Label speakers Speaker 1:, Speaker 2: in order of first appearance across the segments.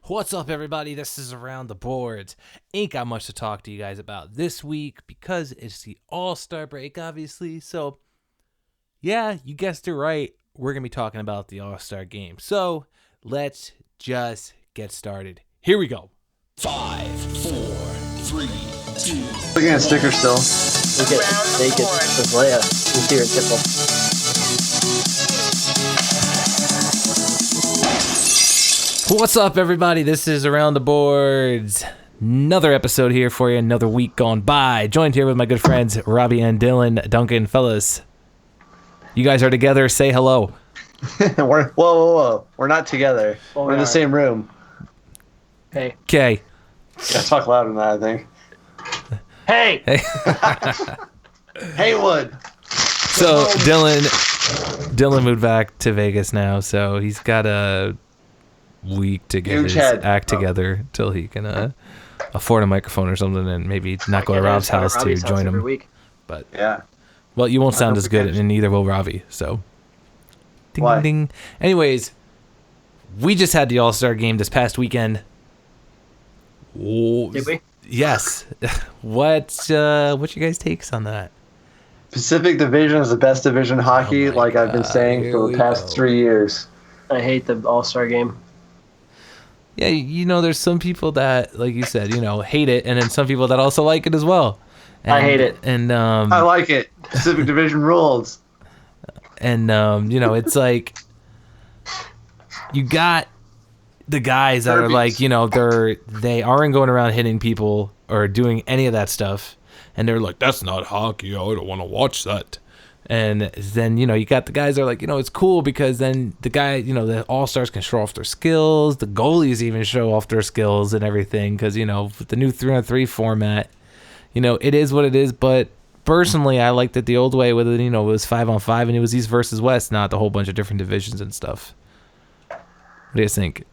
Speaker 1: What's up, everybody? This is Around the Boards. Ain't got much to talk to you guys about this week because it's the All-Star break, obviously. So, yeah, you guessed it right. We're going to be talking about the All-Star game. So, let's just get started. Here we go.
Speaker 2: 5, 4, 3, 2.
Speaker 3: Looking at sticker still.
Speaker 4: Look at naked with Leia. You see her tipple.
Speaker 1: What's up, everybody? This is Around the Boards. Another episode here for you. Another week gone by. Joined here with my good friends Robbie and Dylan. Duncan, fellas, you guys are together. Say hello.
Speaker 3: Whoa. We're not together. We're in the same room.
Speaker 4: Hey.
Speaker 1: Okay.
Speaker 3: Yeah, talk louder than that, I think.
Speaker 4: Hey!
Speaker 3: Haywood!
Speaker 1: So Dylan moved back to Vegas now, so he's got a week to get his act together till he can afford a microphone or something, and maybe not go to Rob's house to join him.
Speaker 4: Week.
Speaker 1: But
Speaker 3: yeah,
Speaker 1: well, you won't sound as good, and neither will Robbie. So, ding
Speaker 3: Why?
Speaker 1: ding. Anyways, we just had the All-Star game this past weekend.
Speaker 4: Did we?
Speaker 1: Yes. What's you guys' takes on that?
Speaker 3: Pacific Division is the best division in hockey, like I've been saying for the past 3 years.
Speaker 4: I hate the All-Star game.
Speaker 1: Yeah, there's some people that, like you said, hate it, and then some people that also like it as well. And,
Speaker 4: I hate it.
Speaker 1: And
Speaker 3: I like it. Pacific Division rules.
Speaker 1: And it's like you got the guys that are like, they aren't going around hitting people or doing any of that stuff, and they're like, that's not hockey. I don't want to watch that. And then, you got the guys that are like, it's cool because then the guy, the all-stars can show off their skills. The goalies even show off their skills and everything because, with the new 3-on-3 format, it is what it is. But personally, I liked it the old way with it, it was 5-on-5 and it was East versus West, not the whole bunch of different divisions and stuff. What do you think?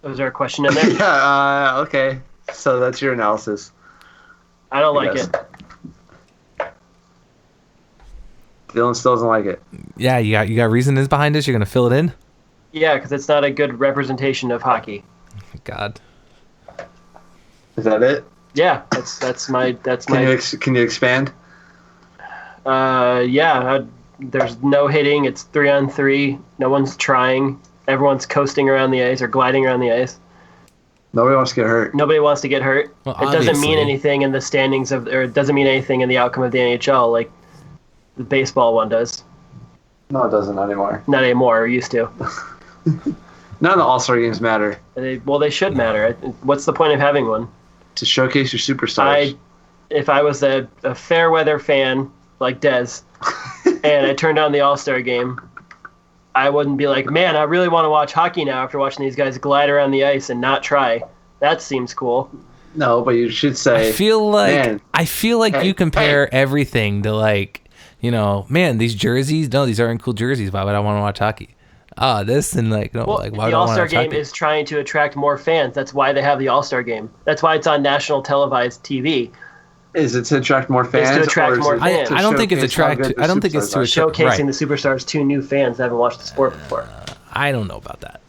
Speaker 4: Was there a question in there?
Speaker 3: Yeah, okay. So that's your analysis.
Speaker 4: I don't like it.
Speaker 3: Dylan still doesn't like it.
Speaker 1: Yeah, you got reasons behind this? You're going to fill it in?
Speaker 4: Yeah, because it's not a good representation of hockey.
Speaker 1: God.
Speaker 3: Is that it?
Speaker 4: Yeah, that's my.
Speaker 3: Can you expand?
Speaker 4: There's no hitting. It's 3-on-3. No one's trying. Everyone's coasting around the ice or gliding around the ice.
Speaker 3: Nobody wants to get hurt.
Speaker 4: Nobody wants to get hurt.
Speaker 1: Well,
Speaker 4: it doesn't mean anything in the standings or it doesn't mean anything in the outcome of the NHL like the baseball one does.
Speaker 3: No, it doesn't anymore.
Speaker 4: Not anymore. It used to.
Speaker 3: None of the All-Star games matter.
Speaker 4: They should matter. What's the point of having one?
Speaker 3: To showcase your superstars.
Speaker 4: If I was a fair weather fan like Dez, and I turned on the All-Star game, I wouldn't be like, man, I really want to watch hockey now after watching these guys glide around the ice and not try. That seems cool.
Speaker 3: No, but you should say.
Speaker 1: I feel like you compare everything to like, man, these jerseys. No, these aren't cool jerseys. Why would I want to watch hockey? This and like, no,
Speaker 4: well,
Speaker 1: like why would
Speaker 4: the
Speaker 1: I want to
Speaker 4: All-Star
Speaker 1: watch
Speaker 4: game
Speaker 1: hockey?
Speaker 4: is trying to attract more fans. That's why they have the All-Star game. That's why it's on national televised TV.
Speaker 3: Is it to attract more fans?
Speaker 4: It's to attract more
Speaker 3: or is it
Speaker 4: fans.
Speaker 3: to
Speaker 1: I don't think it's
Speaker 3: showcase how good the
Speaker 1: I don't think it's to
Speaker 3: superstars are?
Speaker 1: attract.
Speaker 4: Showcasing the superstars to new fans that haven't watched the sport before.
Speaker 1: I don't know about that.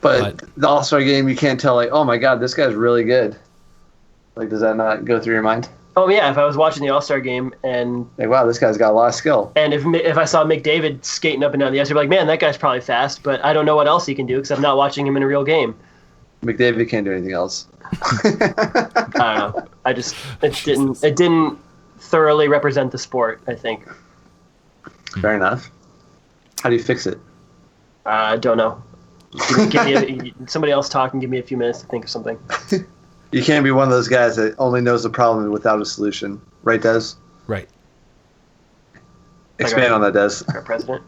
Speaker 3: But the All-Star game, you can't tell, like, oh my God, this guy's really good. Like, does that not go through your mind?
Speaker 4: Oh yeah, if I was watching the All-Star game and
Speaker 3: Like, wow, this guy's got a lot of skill.
Speaker 4: and if I saw McDavid skating up and down the ice, I'd be like, man, that guy's probably fast, but I don't know what else he can do because I'm not watching him in a real game.
Speaker 3: McDavid can't do anything else.
Speaker 4: I don't know. It didn't thoroughly represent the sport, I think.
Speaker 3: Fair enough. How do you fix it?
Speaker 4: I don't know. Somebody else talk and give me a few minutes to think of something.
Speaker 3: You can't be one of those guys that only knows the problem without a solution. Right, Des?
Speaker 1: Right.
Speaker 3: Expand on that, Des.
Speaker 4: Our president.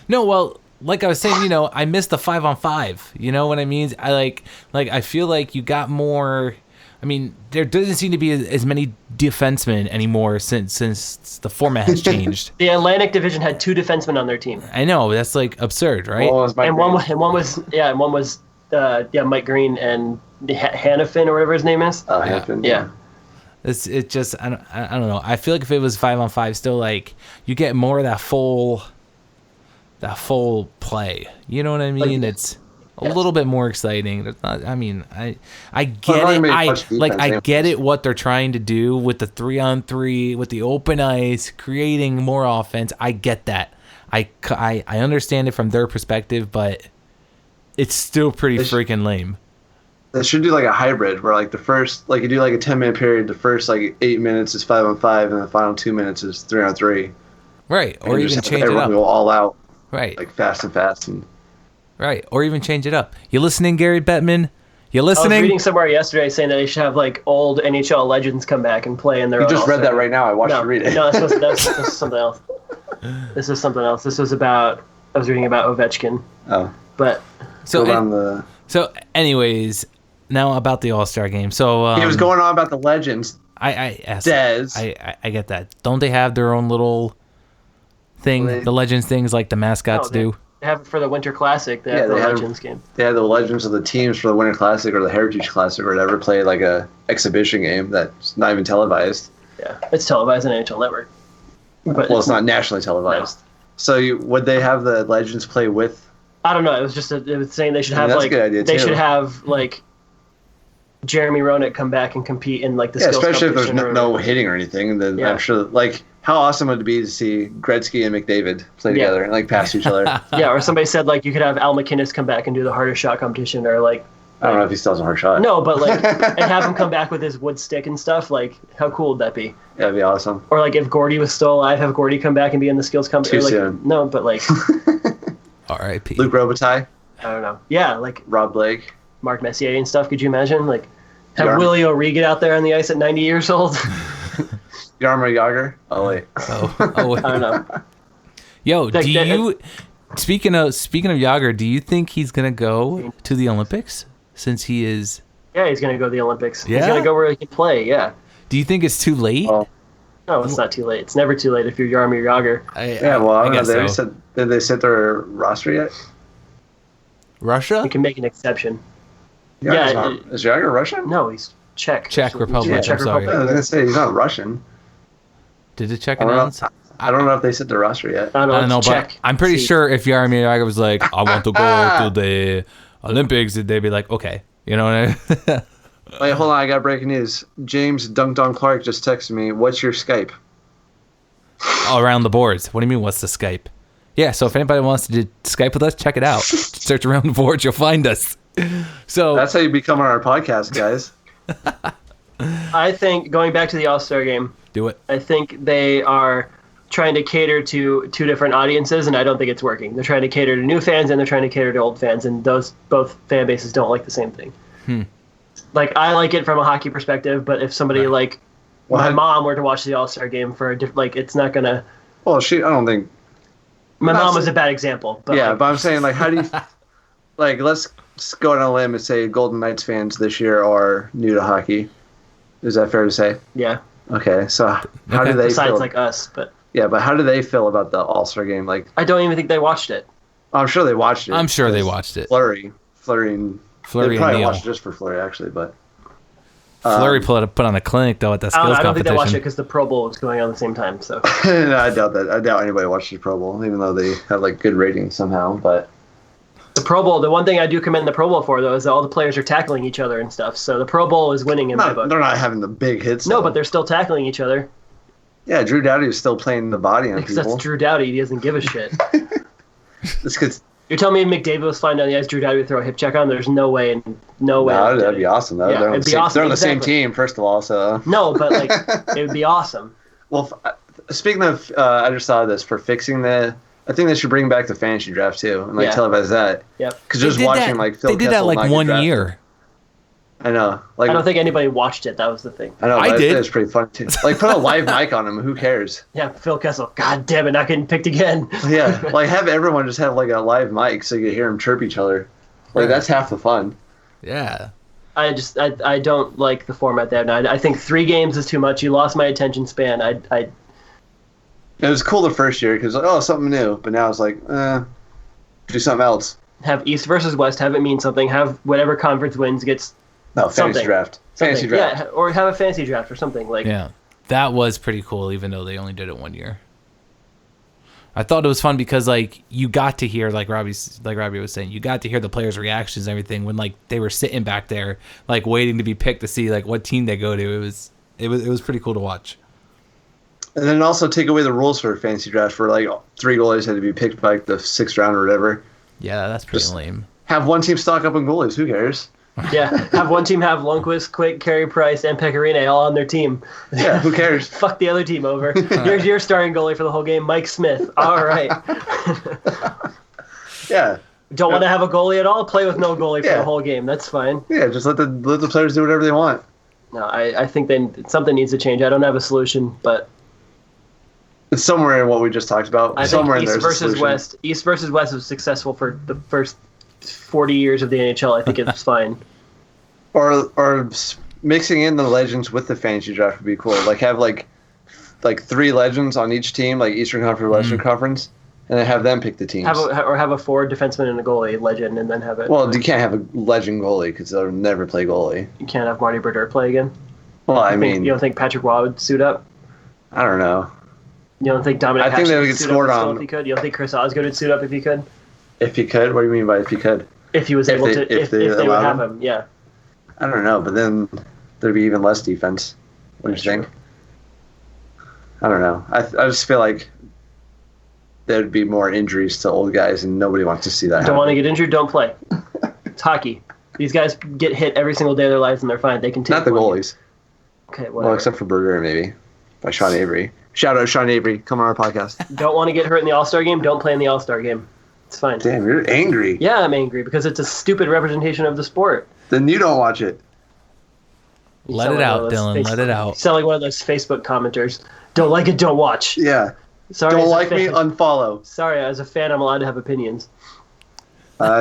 Speaker 1: No, well, like I was saying, I missed the 5-on-5. You know what I mean? I feel like you got more. I mean, there doesn't seem to be as many defensemen anymore since the format has changed.
Speaker 4: The Atlantic Division had 2 defensemen on their team.
Speaker 1: I know, that's like absurd, right?
Speaker 3: Well,
Speaker 4: One was Mike Green and Hannafin or whatever his name is.
Speaker 3: Hannafin.
Speaker 4: Yeah.
Speaker 1: It just I don't know. I feel like if it was 5-on-5, still like you get more of that full play. You know what I mean? a little bit more exciting. It's not, I mean, I get
Speaker 3: Well,
Speaker 1: it.
Speaker 3: maybe
Speaker 1: I
Speaker 3: much
Speaker 1: like I
Speaker 3: defense,
Speaker 1: get it what they're trying to do with the 3-on-3, with the open ice, creating more offense. I get that. I understand it from their perspective, but it's still pretty freaking lame.
Speaker 3: They should do like a hybrid where like the first, like you do like a 10-minute period, the first like 8 minutes is 5-on-5 and the final 2 minutes is 3-on-3.
Speaker 1: Right. Or
Speaker 3: And
Speaker 1: even
Speaker 3: just have
Speaker 1: change it
Speaker 3: everyone
Speaker 1: up.
Speaker 3: go all out,
Speaker 1: Right.
Speaker 3: like fast and
Speaker 1: Right. Or even change it up. You listening, Gary Bettman? You
Speaker 4: I was
Speaker 1: listening?
Speaker 4: reading somewhere yesterday saying that they should have like old NHL legends come back and play in their
Speaker 3: You
Speaker 4: own
Speaker 3: just read
Speaker 4: All-Star
Speaker 3: that right now. I watched
Speaker 4: No,
Speaker 3: you read it.
Speaker 4: no, this is something else. This is something else. This was about. I was reading about Ovechkin,
Speaker 3: Oh,
Speaker 4: but
Speaker 1: So,
Speaker 3: go down the.
Speaker 1: so, anyways, now about the All-Star game. So
Speaker 3: He was going on about the legends.
Speaker 1: I asked.
Speaker 3: Dez.
Speaker 1: I get that. Don't they have their own little thing,
Speaker 3: Well, they-
Speaker 1: the legends things like the mascots
Speaker 4: no,
Speaker 1: do?
Speaker 4: they have it for the Winter Classic. They
Speaker 3: Yeah,
Speaker 4: have the
Speaker 3: they have-
Speaker 4: Legends game.
Speaker 3: They had the legends of the teams for the Winter Classic or the Heritage Classic or whatever play like a exhibition game that's not even televised.
Speaker 4: Yeah, it's televised on NHL Network. But
Speaker 3: Well, it's not nationally televised. So would they have the legends play with?
Speaker 4: I don't know. It was just it was saying they should
Speaker 3: I mean,
Speaker 4: have
Speaker 3: that's a
Speaker 4: like
Speaker 3: good idea,
Speaker 4: they
Speaker 3: too.
Speaker 4: should have like Jeremy Roenick come back and compete in like the
Speaker 3: Yeah,
Speaker 4: skills
Speaker 3: especially if there's
Speaker 4: competition
Speaker 3: no
Speaker 4: or-
Speaker 3: hitting or anything. Then
Speaker 4: Yeah.
Speaker 3: I'm sure, like, how awesome would it be to see Gretzky and McDavid play
Speaker 4: Yeah.
Speaker 3: together and like pass each other?
Speaker 4: Yeah, or somebody said like you could have Al McInnes come back and do the hardest shot competition, or like
Speaker 3: I don't know if he still has a hard shot.
Speaker 4: no, but like and have him come back with his wood stick and stuff. Like how cool would that be?
Speaker 3: That'd be awesome.
Speaker 4: Or like if Gordy was still alive, have Gordy come back and be in the skills competition.
Speaker 3: Too
Speaker 4: Like,
Speaker 3: soon.
Speaker 4: no, but like
Speaker 1: R.I.P.
Speaker 3: Luke Robitaille,
Speaker 4: I don't know. Yeah, like
Speaker 3: Rob Blake.
Speaker 4: Mark Messier and stuff. Could you imagine like have
Speaker 3: Yarm-
Speaker 4: Willie O'Ree get out there on the ice at 90 years old?
Speaker 3: Yarmer Yager. Oh wait.
Speaker 1: Oh,
Speaker 4: I don't know.
Speaker 1: yo,
Speaker 4: Like
Speaker 1: do
Speaker 4: that-
Speaker 1: you? Speaking of Yager, do you think he's gonna go to the Olympics since he is?
Speaker 4: Yeah, he's gonna go to the Olympics.
Speaker 1: Yeah?
Speaker 4: He's gonna go where he can play. Yeah.
Speaker 1: Do you think it's too late?
Speaker 3: Well,
Speaker 4: No, it's not too late. It's never too late if you're Jaromir Jagr.
Speaker 3: yeah. Well, I don't know.
Speaker 1: guess
Speaker 3: They already
Speaker 1: so.
Speaker 3: said, did they set their roster yet?
Speaker 1: Russia,
Speaker 4: You can make an exception.
Speaker 3: Yager's
Speaker 4: Yeah,
Speaker 3: not- is Yager Russian?
Speaker 4: No, he's Czech.
Speaker 1: Czech Republic.
Speaker 3: Yeah,
Speaker 4: Czech
Speaker 1: I'm sorry.
Speaker 3: I was gonna say he's not Russian.
Speaker 1: Did the Czech
Speaker 3: I don't know.
Speaker 1: announce?
Speaker 3: I don't know if they set their roster yet.
Speaker 4: I don't know.
Speaker 1: I don't know,
Speaker 4: it's
Speaker 1: but
Speaker 4: Czech.
Speaker 1: I'm pretty
Speaker 4: See,
Speaker 1: sure if Jaromir Jagr was like, I want to go to the Olympics, they'd be like, okay. You know what I mean?
Speaker 3: Wait, hold on. I got breaking news. James Dunkdon Clark just texted me. What's your Skype?
Speaker 1: All around the boards. What do you mean, what's the Skype? Yeah, so if anybody wants to Skype with us, check it out. Search around the boards, you'll find us. So
Speaker 3: That's how you become on our podcast, guys.
Speaker 4: I think going back to the All-Star game,
Speaker 1: do it.
Speaker 4: I think they are trying to cater to two different audiences, and I don't think it's working. They're trying to cater to new fans, and they're trying to cater to old fans, and those both fan bases don't like the same thing. Like I like it from a hockey perspective, but if somebody like
Speaker 3: Well,
Speaker 4: my
Speaker 3: I-
Speaker 4: mom were to watch the All-Star game for a different, like it's not gonna.
Speaker 3: Well, I don't think.
Speaker 4: My
Speaker 3: Not
Speaker 4: mom
Speaker 3: so-
Speaker 4: was a bad example, but
Speaker 3: Yeah,
Speaker 4: like,
Speaker 3: but I'm saying, like, how do you. Like, let's go on a limb and say Golden Knights fans this year are new to hockey. Is that fair to say?
Speaker 4: yeah.
Speaker 3: Okay, so how
Speaker 1: Okay.
Speaker 3: do they
Speaker 4: Besides
Speaker 3: feel?
Speaker 4: like us, but
Speaker 3: Yeah, but how do they feel about the All-Star game? Like,
Speaker 4: I don't even think they watched it.
Speaker 3: I'm sure they watched it.
Speaker 1: I'm sure they
Speaker 3: because
Speaker 1: watched it.
Speaker 3: Flurry, and
Speaker 1: Fleury
Speaker 3: they
Speaker 1: and
Speaker 3: probably
Speaker 1: Neal.
Speaker 3: watched it just for Flurry, actually. But
Speaker 1: Fleury put on a clinic, though, at the
Speaker 4: I
Speaker 1: skills
Speaker 4: don't think they watched it
Speaker 1: competition.
Speaker 4: because the Pro Bowl was going on at the same time. So
Speaker 3: no, I doubt that. I doubt anybody watched the Pro Bowl, even though they have like good ratings somehow. But
Speaker 4: the Pro Bowl, the one thing I do commend the Pro Bowl for though is that all the players are tackling each other and stuff. So the Pro Bowl is winning in my book.
Speaker 3: they're not having the big hits.
Speaker 4: No,
Speaker 3: though.
Speaker 4: but they're still tackling each other
Speaker 3: Yeah, Drew Doughty is still playing the body on
Speaker 4: because
Speaker 3: people.
Speaker 4: that's Drew Doughty. He doesn't give a shit.
Speaker 3: This kid's
Speaker 4: You're telling me if McDavid was flying down the ice, Drew Doughty would throw a hip check on? There's no way. No way.
Speaker 3: no,
Speaker 4: did
Speaker 3: that'd
Speaker 4: it.
Speaker 3: be awesome. Though.
Speaker 4: Yeah,
Speaker 3: they're on
Speaker 4: it'd
Speaker 3: the
Speaker 4: be
Speaker 3: same,
Speaker 4: awesome,
Speaker 3: they're on the same
Speaker 4: exactly.
Speaker 3: team, first of all. So
Speaker 4: No, but like it would be awesome.
Speaker 3: well, speaking of, I just saw this for fixing the. I think they should bring back the fantasy draft too and like
Speaker 4: Yeah.
Speaker 3: televise that.
Speaker 4: Yep.
Speaker 3: Because
Speaker 1: They
Speaker 3: just
Speaker 1: did
Speaker 3: watching
Speaker 1: that,
Speaker 3: like Phil
Speaker 1: they did that
Speaker 3: Kessel not
Speaker 1: like
Speaker 3: get
Speaker 1: 1
Speaker 3: drafted.
Speaker 1: year.
Speaker 3: I know. Like
Speaker 4: I don't think anybody watched it. That was the thing.
Speaker 3: I know.
Speaker 1: I
Speaker 3: but
Speaker 1: did.
Speaker 3: It was pretty fun too. Like put a live mic on him. Who cares?
Speaker 4: Yeah, Phil Kessel. God damn it, not getting picked again.
Speaker 3: Yeah, like have everyone just have like a live mic so you can hear them chirp each other. Like that's half the fun.
Speaker 1: Yeah.
Speaker 4: I don't like the format there. And I think 3 games is too much. You lost my attention span.
Speaker 3: It was cool the first year because something new, but now it's like do something else.
Speaker 4: have East versus West, have it mean something. Have whatever conference wins gets
Speaker 3: No, fantasy
Speaker 4: Something.
Speaker 3: draft. Fantasy
Speaker 4: something.
Speaker 3: draft.
Speaker 4: Yeah, or have a fantasy draft or something like.
Speaker 1: Yeah. That was pretty cool, even though they only did it 1 year. I thought it was fun because like you got to hear like Robbie was saying, you got to hear the players' reactions and everything when like they were sitting back there like waiting to be picked to see like what team they go to. It was pretty cool to watch.
Speaker 3: And then also take away the rules for fantasy draft for like 3 goalies had to be picked by like the 6th round or whatever.
Speaker 1: Yeah, that's pretty
Speaker 3: Just
Speaker 1: lame.
Speaker 3: Have one team stock up on goalies. Who cares?
Speaker 4: Yeah, have one team have Lundqvist, Quick, Carey Price, and Pecorino all on their team.
Speaker 3: Yeah, who cares?
Speaker 4: Fuck the other team over. Here's your starting goalie for the whole game, Mike Smith. All right.
Speaker 3: Yeah.
Speaker 4: Don't want to have a goalie at all? Play with no goalie for
Speaker 3: Yeah.
Speaker 4: the whole game. That's fine.
Speaker 3: Yeah, just let the players do whatever they want.
Speaker 4: No, I think something needs to change. I don't have a solution, but
Speaker 3: It's somewhere in what we just talked about.
Speaker 4: I
Speaker 3: Somewhere in
Speaker 4: think
Speaker 3: there's a
Speaker 4: East versus
Speaker 3: solution.
Speaker 4: West. East versus West was successful for the first 40 years of the NHL. I think it's fine.
Speaker 3: Or mixing in the legends with the fantasy draft would be cool. Like have like 3 legends on each team, like Eastern Conference, Western Conference, and then have them pick the teams.
Speaker 4: Have a forward defenseman and a goalie legend, and then have it.
Speaker 3: Well, you can't have a legend goalie because they'll never play goalie.
Speaker 4: You can't have Marty Brodeur play again.
Speaker 3: Well, I
Speaker 4: You
Speaker 3: mean,
Speaker 4: don't think Patrick Waugh would suit up?
Speaker 3: I don't know.
Speaker 4: You don't think Dominic
Speaker 3: I think
Speaker 4: Hasek
Speaker 3: they would
Speaker 4: would
Speaker 3: get
Speaker 4: suit
Speaker 3: scored
Speaker 4: up as well
Speaker 3: on.
Speaker 4: if he could? You don't think Chris Osgood would suit up if he could?
Speaker 3: If he could, what do you mean by if he could?
Speaker 4: If he was
Speaker 3: If
Speaker 4: able
Speaker 3: they-
Speaker 4: to,
Speaker 3: if
Speaker 4: if
Speaker 3: they
Speaker 4: they would
Speaker 3: allowed
Speaker 4: have
Speaker 3: him?
Speaker 4: him, yeah.
Speaker 3: I don't know, but then there'd be even less defense. What do you think? I don't know. I just feel like there'd be more injuries to old guys, and nobody wants to see that.
Speaker 4: Don't want to
Speaker 3: happen.
Speaker 4: get injured, don't play. It's hockey. These guys get hit every single day of their lives, and they're fine. They can take
Speaker 3: Not the
Speaker 4: one.
Speaker 3: goalies.
Speaker 4: Okay,
Speaker 3: Well,
Speaker 4: whatever.
Speaker 3: except for Berger, maybe. By Sean Avery. Shout out Sean Avery. Come on our podcast.
Speaker 4: Don't want to get hurt in the All-Star game, don't play in the All-Star game. It's fine.
Speaker 3: Damn, you're angry.
Speaker 4: Yeah, I'm angry because it's a stupid representation of the sport.
Speaker 3: Then you don't watch it.
Speaker 4: You
Speaker 1: Let
Speaker 4: sound
Speaker 1: it
Speaker 4: like
Speaker 1: out,
Speaker 4: one of those
Speaker 1: Dylan. Let it
Speaker 4: You
Speaker 1: out.
Speaker 4: sound like one of those Facebook commenters. Don't like it, don't watch.
Speaker 3: Yeah.
Speaker 4: Sorry,
Speaker 3: Don't
Speaker 4: as a
Speaker 3: like me,
Speaker 4: fan-
Speaker 3: unfollow.
Speaker 4: Sorry, as a fan, I'm allowed to have opinions.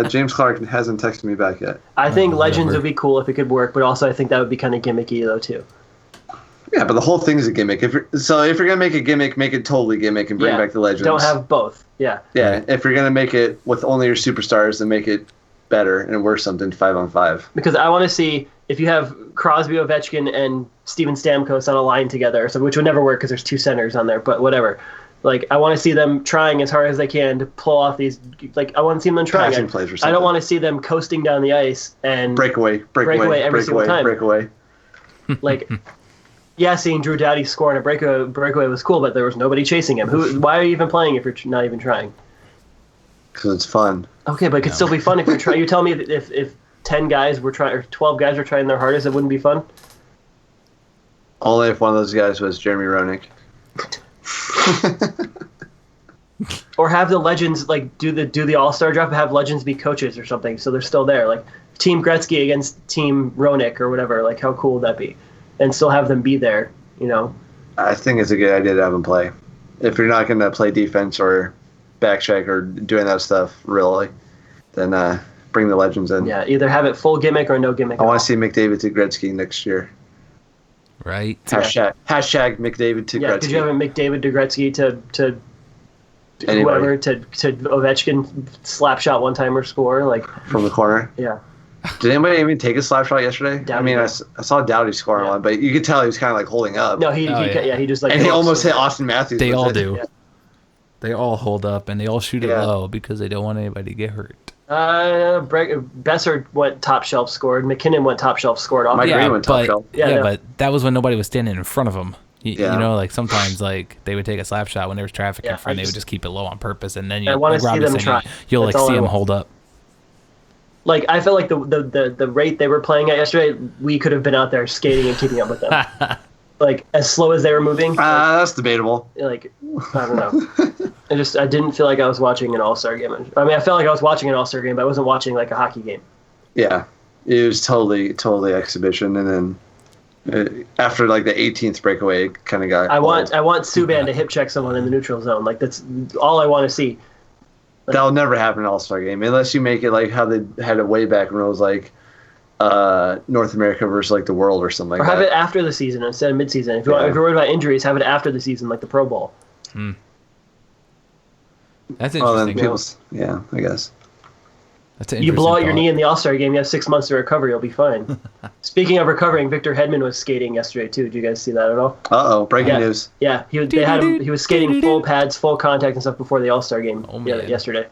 Speaker 3: James Clark hasn't texted me back yet.
Speaker 4: I think Legends
Speaker 1: whatever.
Speaker 4: would be cool if it could work, but also I think that would be kind of gimmicky, though, too.
Speaker 3: Yeah, but the whole thing's a gimmick. If you're gonna make a gimmick, make it totally gimmick and bring back the legends.
Speaker 4: Don't have both. Yeah.
Speaker 3: Yeah, if you're gonna make it with only your superstars, then make it better and worth something 5-on-5.
Speaker 4: Because I want to see if you have Crosby, Ovechkin, and Steven Stamkos on a line together, so which would never work because there's 2 centers on there, but whatever. Like, I want to see them trying as hard as they can to pull off these. Like, I want to see them trying.
Speaker 3: Passing plays or
Speaker 4: I
Speaker 3: something.
Speaker 4: don't want to see them coasting down the ice and
Speaker 3: Breakaway
Speaker 4: every single time.
Speaker 3: breakaway.
Speaker 4: like. Yeah, seeing Drew Doughty score in a breakaway was cool, but there was nobody chasing him. Why are you even playing if you're not even trying?
Speaker 3: Because it's fun.
Speaker 4: Okay, but it could still be fun if you're trying. You tell me that if 10 guys were trying or 12 guys were trying their hardest, it wouldn't be fun.
Speaker 3: Only if one of those guys was Jeremy Roenick.
Speaker 4: Or have the legends like do the All-Star draft, have legends be coaches or something, so they're still there. Like Team Gretzky against Team Roenick or whatever. Like how cool would that be? And still have them be there. You know.
Speaker 3: I think it's a good idea to have them play. If you're not going to play defense or back check or doing that stuff, really, then bring the legends in.
Speaker 4: Yeah, either have it full gimmick or no gimmick.
Speaker 3: I want to see McDavid to Gretzky next year.
Speaker 1: Right?
Speaker 3: Hashtag McDavid to
Speaker 4: Yeah,
Speaker 3: Gretzky.
Speaker 4: could you have a McDavid to Gretzky to
Speaker 3: Anybody.
Speaker 4: whoever to Ovechkin slap shot one time or score? Like,
Speaker 3: From the corner.
Speaker 4: yeah.
Speaker 3: Did anybody even take a slap shot yesterday?
Speaker 4: Doughty
Speaker 3: I mean,
Speaker 4: did.
Speaker 3: I saw Doughty score
Speaker 4: Yeah.
Speaker 3: one, but you could tell he was kind of like holding up.
Speaker 4: No, he
Speaker 1: Oh, yeah.
Speaker 4: he just like
Speaker 3: and he almost hit
Speaker 4: Yeah.
Speaker 3: Austin Matthews.
Speaker 1: They
Speaker 3: with
Speaker 1: all
Speaker 3: it.
Speaker 1: do.
Speaker 4: Yeah.
Speaker 1: They all hold up and they all shoot it
Speaker 3: Yeah.
Speaker 1: low because they don't want anybody to get hurt.
Speaker 4: Besser went top shelf scored. McKinnon went top shelf scored off.
Speaker 3: Mike
Speaker 4: the-
Speaker 3: Green went top
Speaker 1: but
Speaker 3: shelf.
Speaker 4: Yeah, no.
Speaker 1: but that was when nobody was standing in front of them.
Speaker 3: Yeah.
Speaker 1: You know, like sometimes like they would take a slap shot when there was traffic
Speaker 4: Yeah,
Speaker 1: in front.
Speaker 4: I
Speaker 1: They
Speaker 4: just-
Speaker 1: would just keep it low on purpose, and then
Speaker 4: I
Speaker 1: you
Speaker 4: wanna
Speaker 1: like
Speaker 4: see
Speaker 1: Robbie
Speaker 4: them
Speaker 1: said,
Speaker 4: try.
Speaker 1: you'll
Speaker 4: That's
Speaker 1: like
Speaker 4: all
Speaker 1: see
Speaker 4: I
Speaker 1: them
Speaker 4: want.
Speaker 1: hold up.
Speaker 4: Like I felt like the rate they were playing at yesterday, we could have been out there skating and keeping up with them. Like as slow as they were moving.
Speaker 3: That's debatable.
Speaker 4: Like I don't know. I didn't feel like I was watching an All-Star game. I mean, I felt like I was watching an All-Star game, but I wasn't watching like a hockey game.
Speaker 3: Yeah, it was totally exhibition, and then after like the 18th breakaway, it kind of got.
Speaker 4: I want
Speaker 3: old.
Speaker 4: Subban to hip check someone in the neutral zone. Like that's all I want to see.
Speaker 3: That'll never happen in an All-Star game unless you make it like how they had it way back when it was like North America versus like the world or something
Speaker 4: Or
Speaker 3: like
Speaker 4: have
Speaker 3: that.
Speaker 4: it after the season instead of mid-season. If you're worried about injuries, have it after the season, like the Pro Bowl.
Speaker 1: That's
Speaker 3: Oh, then
Speaker 1: interesting.
Speaker 3: people's, yeah, I guess.
Speaker 1: That's an
Speaker 4: You blow out your
Speaker 1: interesting
Speaker 4: knee in the All-Star game, you have 6 months to recover. You'll be fine. Speaking of recovering, Victor Hedman was skating yesterday too. Did you guys see that at all?
Speaker 3: Uh-oh, breaking
Speaker 4: Yeah.
Speaker 3: news.
Speaker 4: Yeah, they had him. He was skating full pads, full contact and stuff before the All-Star game yesterday.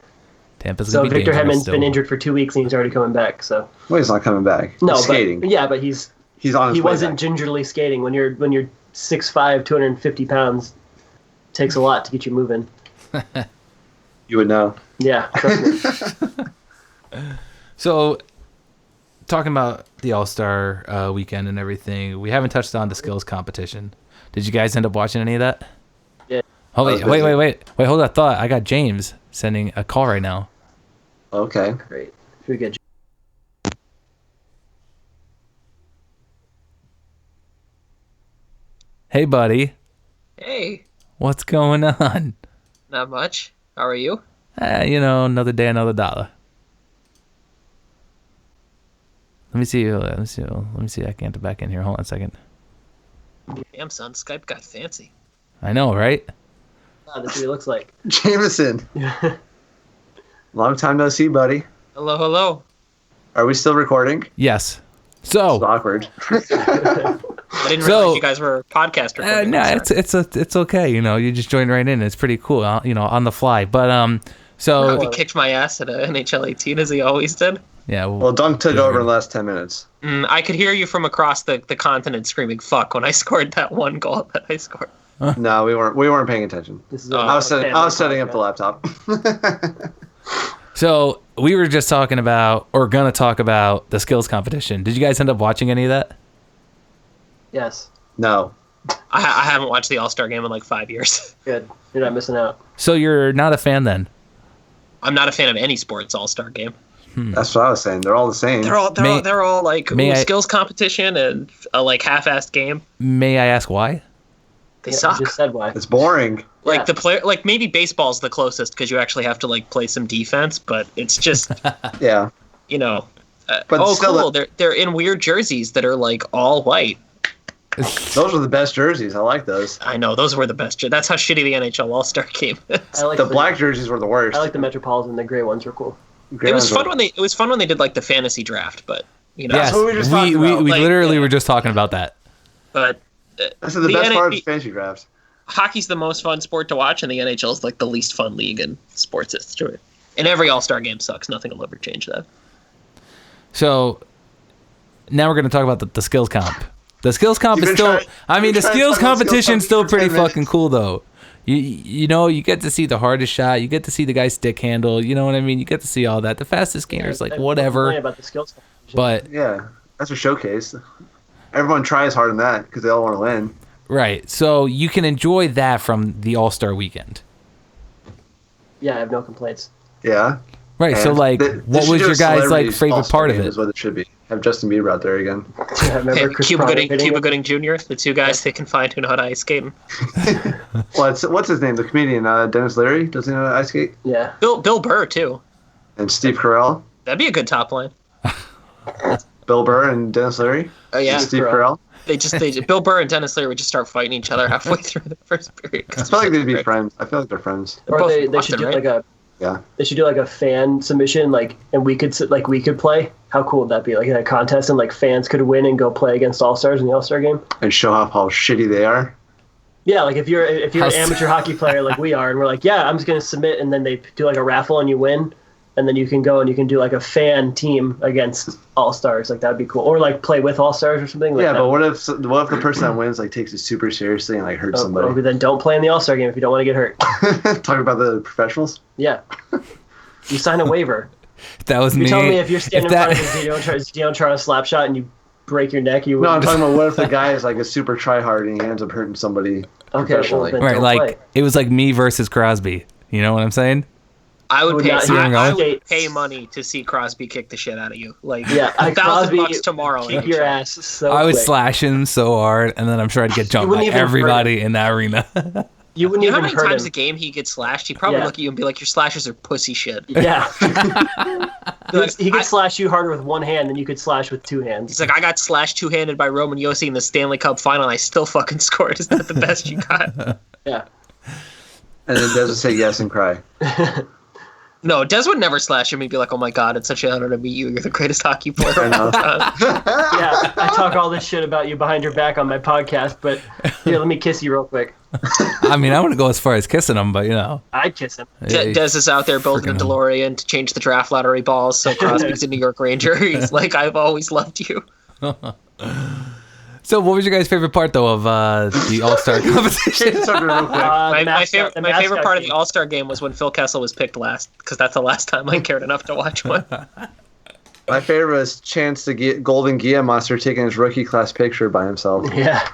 Speaker 1: Tampa's
Speaker 4: So
Speaker 1: gonna be
Speaker 4: Victor
Speaker 1: dangerous
Speaker 4: Hedman's
Speaker 1: still.
Speaker 4: been injured for 2 weeks and he's already coming back. So
Speaker 3: Well, he's not coming back.
Speaker 4: no,
Speaker 3: He's skating.
Speaker 4: but yeah, but he's
Speaker 3: He's on his
Speaker 4: he
Speaker 3: way
Speaker 4: wasn't
Speaker 3: back.
Speaker 4: gingerly skating. When you're 6'5", 250 pounds, takes a lot to get you moving.
Speaker 3: You would know.
Speaker 4: Yeah, trust me.
Speaker 1: So, talking about the All-Star weekend and everything, we haven't touched on the skills competition. Did you guys end up watching any of that?
Speaker 4: Yeah.
Speaker 1: Oh,
Speaker 3: I was
Speaker 1: wait,
Speaker 3: busy.
Speaker 1: wait, hold on. I thought I got James sending a call right now.
Speaker 3: Okay.
Speaker 4: Great. Very good.
Speaker 1: Hey, buddy.
Speaker 5: Hey,
Speaker 1: What's going on?
Speaker 5: not much. How are you?
Speaker 1: Another day, another dollar. Let me see. Let me see. I can't get back in here. Hold on a second.
Speaker 5: Damn, son, Skype got fancy.
Speaker 1: I know, right?
Speaker 4: Ah, that's what he looks like.
Speaker 3: Jameson. Long time no see, buddy.
Speaker 5: Hello, hello.
Speaker 3: Are we still recording?
Speaker 1: Yes.
Speaker 3: It's
Speaker 1: So,
Speaker 3: awkward.
Speaker 5: I didn't
Speaker 1: So-
Speaker 5: realize you guys were podcast recording.
Speaker 1: no,
Speaker 5: I'm sorry.
Speaker 1: it's okay. You just join right in. It's pretty cool. On the fly. But so
Speaker 5: He kicked my ass at a NHL 18 as he always did.
Speaker 1: yeah.
Speaker 3: Well, Dunk took over in the last 10 minutes.
Speaker 5: I could hear you from across the continent screaming "fuck" when I scored that one goal that I scored.
Speaker 3: No, we weren't paying attention.
Speaker 4: This is
Speaker 3: I was setting up the laptop.
Speaker 1: So we were just talking about, or gonna talk about, the skills competition. Did you guys end up watching any of that?
Speaker 4: Yes.
Speaker 3: No.
Speaker 5: I haven't watched the All-Star game in like 5 years.
Speaker 4: Good. You're not missing out.
Speaker 1: So you're not a fan then?
Speaker 5: I'm not a fan of any sports All-Star game.
Speaker 3: That's what I was saying. They're all the same.
Speaker 5: They're all like
Speaker 1: May I-
Speaker 5: skills competition and a like half-assed game.
Speaker 1: May I ask why?
Speaker 5: They
Speaker 4: Yeah,
Speaker 5: suck.
Speaker 4: I just said why.
Speaker 3: It's boring.
Speaker 5: Like
Speaker 4: Yeah.
Speaker 5: the player, like maybe baseball's the closest because you actually have to like play some defense, but it's just
Speaker 3: Yeah. But
Speaker 5: oh
Speaker 3: still,
Speaker 5: cool. They're in weird jerseys that are like all white.
Speaker 3: those are the best jerseys. I like those.
Speaker 5: I know those were the best. That's how shitty the NHL All Star game is.
Speaker 4: I like
Speaker 3: The black jerseys were the worst.
Speaker 4: I like the Metropolitan. The gray ones were cool.
Speaker 3: Gray
Speaker 5: It was
Speaker 3: ones
Speaker 5: fun
Speaker 3: were-
Speaker 5: when they did like the fantasy draft, but you know,
Speaker 1: Yes,
Speaker 3: what we were just
Speaker 1: we
Speaker 3: talking
Speaker 1: we,
Speaker 3: about.
Speaker 1: we
Speaker 5: Like,
Speaker 1: literally
Speaker 5: yeah.
Speaker 1: were just talking about that.
Speaker 5: but
Speaker 3: I said the
Speaker 5: the
Speaker 3: best part of
Speaker 5: NA
Speaker 3: the fantasy drafts.
Speaker 5: hockey's the most fun sport to watch, and the NHL is like the least fun league in sports history. And every All Star game sucks. Nothing will ever change that.
Speaker 1: So now we're going to talk about the skills comp. The skills comp
Speaker 3: You've
Speaker 1: is
Speaker 3: been
Speaker 1: still.
Speaker 3: trying-
Speaker 1: I mean, the
Speaker 3: you've been trying to
Speaker 1: skills
Speaker 3: talk about skills
Speaker 1: competition's still
Speaker 3: competition for
Speaker 1: pretty
Speaker 3: 10 minutes.
Speaker 1: fucking cool though. You get to see the hardest shot. You get to see the guy's stick handle. You know what I mean? You get to see all that. The fastest skater is like
Speaker 4: I complain
Speaker 1: whatever.
Speaker 4: about the skills competition.
Speaker 1: But
Speaker 3: Yeah, that's a showcase. Everyone tries hard in that because they all want to win.
Speaker 1: right, so you can enjoy that from the All-Star weekend.
Speaker 4: yeah, I have no complaints.
Speaker 3: Yeah.
Speaker 1: Right. So
Speaker 3: And
Speaker 1: like,
Speaker 3: they
Speaker 1: what
Speaker 3: should
Speaker 1: was
Speaker 3: do a
Speaker 1: your guys' like
Speaker 3: celebrities
Speaker 1: favorite
Speaker 3: All-Star
Speaker 1: part of
Speaker 3: game
Speaker 1: it?
Speaker 3: Is what it should be. Have Justin Bieber out there again.
Speaker 4: Yeah, remember Chris
Speaker 5: Cuba
Speaker 4: Pryder
Speaker 5: Gooding,
Speaker 4: hitting
Speaker 5: Cuba
Speaker 4: it?
Speaker 5: Gooding Jr., the two guys they can find who know how to ice skate.
Speaker 3: What's his name? The comedian Dennis Leary. Does he know how to ice skate?
Speaker 4: Yeah.
Speaker 5: Bill Burr too.
Speaker 3: And Steve Carell.
Speaker 5: That'd be a good top line.
Speaker 3: Bill Burr and Dennis Leary.
Speaker 5: Oh yeah,
Speaker 3: And Steve
Speaker 4: Carell.
Speaker 3: Carell.
Speaker 5: Bill Burr and Dennis Leary would just start fighting each other halfway through the first period.
Speaker 3: I feel like they'd be friends. I feel like they're friends.
Speaker 5: They're
Speaker 4: Or
Speaker 5: both
Speaker 4: they
Speaker 5: from
Speaker 4: should
Speaker 5: Boston,
Speaker 4: do
Speaker 5: right?
Speaker 4: like a
Speaker 3: Yeah.
Speaker 4: they should do like a fan submission, like, and we could play. How cool would that be? Like a contest, and like fans could win and go play against All Stars in the All Star game.
Speaker 3: And show off how shitty they are.
Speaker 4: Yeah, like if you're an
Speaker 1: How-
Speaker 4: amateur hockey player like we are, and we're like, yeah, I'm just gonna submit, and then they do like a raffle and you win, and then you can go and you can do like a fan team against All Stars. Like that'd be cool, or like play with All Stars or something. Like
Speaker 3: Yeah,
Speaker 4: that.
Speaker 3: but what if the person that wins like takes it super seriously and like hurts
Speaker 4: Or
Speaker 3: somebody?
Speaker 4: then don't play in the All Star game if you don't want to get hurt.
Speaker 3: Talk about the professionals.
Speaker 4: Yeah, you sign a waiver.
Speaker 1: That was
Speaker 4: You're
Speaker 1: me.
Speaker 4: telling me if you're standing
Speaker 1: If
Speaker 4: in
Speaker 1: that-
Speaker 4: front of a Gideon Chara slap shot and you break your neck, you
Speaker 3: No, I'm
Speaker 4: would.
Speaker 3: talking about what if the guy is like a super tryhard and he ends up hurting somebody
Speaker 4: Okay, well,
Speaker 3: professionally.
Speaker 4: then-
Speaker 1: Right,
Speaker 4: don't
Speaker 1: like
Speaker 4: play.
Speaker 1: it was like me versus Crosby. You know what I'm saying?
Speaker 5: I would
Speaker 4: Would
Speaker 5: pay.
Speaker 4: not-
Speaker 1: See where I'm
Speaker 5: I
Speaker 1: going?
Speaker 5: would pay money to see Crosby kick the shit out of you. Like
Speaker 4: Yeah,
Speaker 5: $1,000 tomorrow.
Speaker 4: kick
Speaker 5: NHL.
Speaker 4: your ass so
Speaker 1: I would
Speaker 4: quick.
Speaker 1: slash him so hard, and then I'm sure I'd get jumped by
Speaker 4: wouldn't even hurt
Speaker 1: everybody in that arena.
Speaker 4: You wouldn't
Speaker 5: You know how
Speaker 4: even
Speaker 5: many
Speaker 4: hurt
Speaker 5: times
Speaker 4: him.
Speaker 5: a game he gets slashed? He'd probably
Speaker 4: Yeah.
Speaker 5: look at you and be like, "Your slashes are pussy shit."
Speaker 4: Yeah.
Speaker 5: Like,
Speaker 4: he could
Speaker 5: I-
Speaker 4: slash you harder with one hand than you could slash with two hands.
Speaker 5: He's like, "I got slashed two-handed by Roman Yossi in the Stanley Cup final, and I still fucking scored. Is that the best you got?"
Speaker 4: Yeah.
Speaker 3: And it doesn't say yes and cry.
Speaker 5: No, Des would never slash him. He'd be like, "Oh my god, it's such an honor to meet you. You're the greatest hockey player."
Speaker 3: I know.
Speaker 4: Yeah, I talk all this shit about you behind your back on my podcast, but here, let me kiss you real quick.
Speaker 1: I mean, I wouldn't go as far as kissing him, but you know.
Speaker 4: I'd kiss him.
Speaker 5: Des is out there building a
Speaker 1: Freaking
Speaker 5: DeLorean to change the draft lottery balls. So Crosby's a New York Ranger. He's like, "I've always loved you."
Speaker 1: So, what was your guys' favorite part though of the All-Star competition?
Speaker 3: Change the subject real quick.
Speaker 5: My favorite part of the All-Star game was when Phil Kessel was picked last, because that's the last time I cared enough to watch one.
Speaker 3: My favorite was Chance to get Golden Gia Monster taking his rookie class picture by himself.
Speaker 4: Yeah.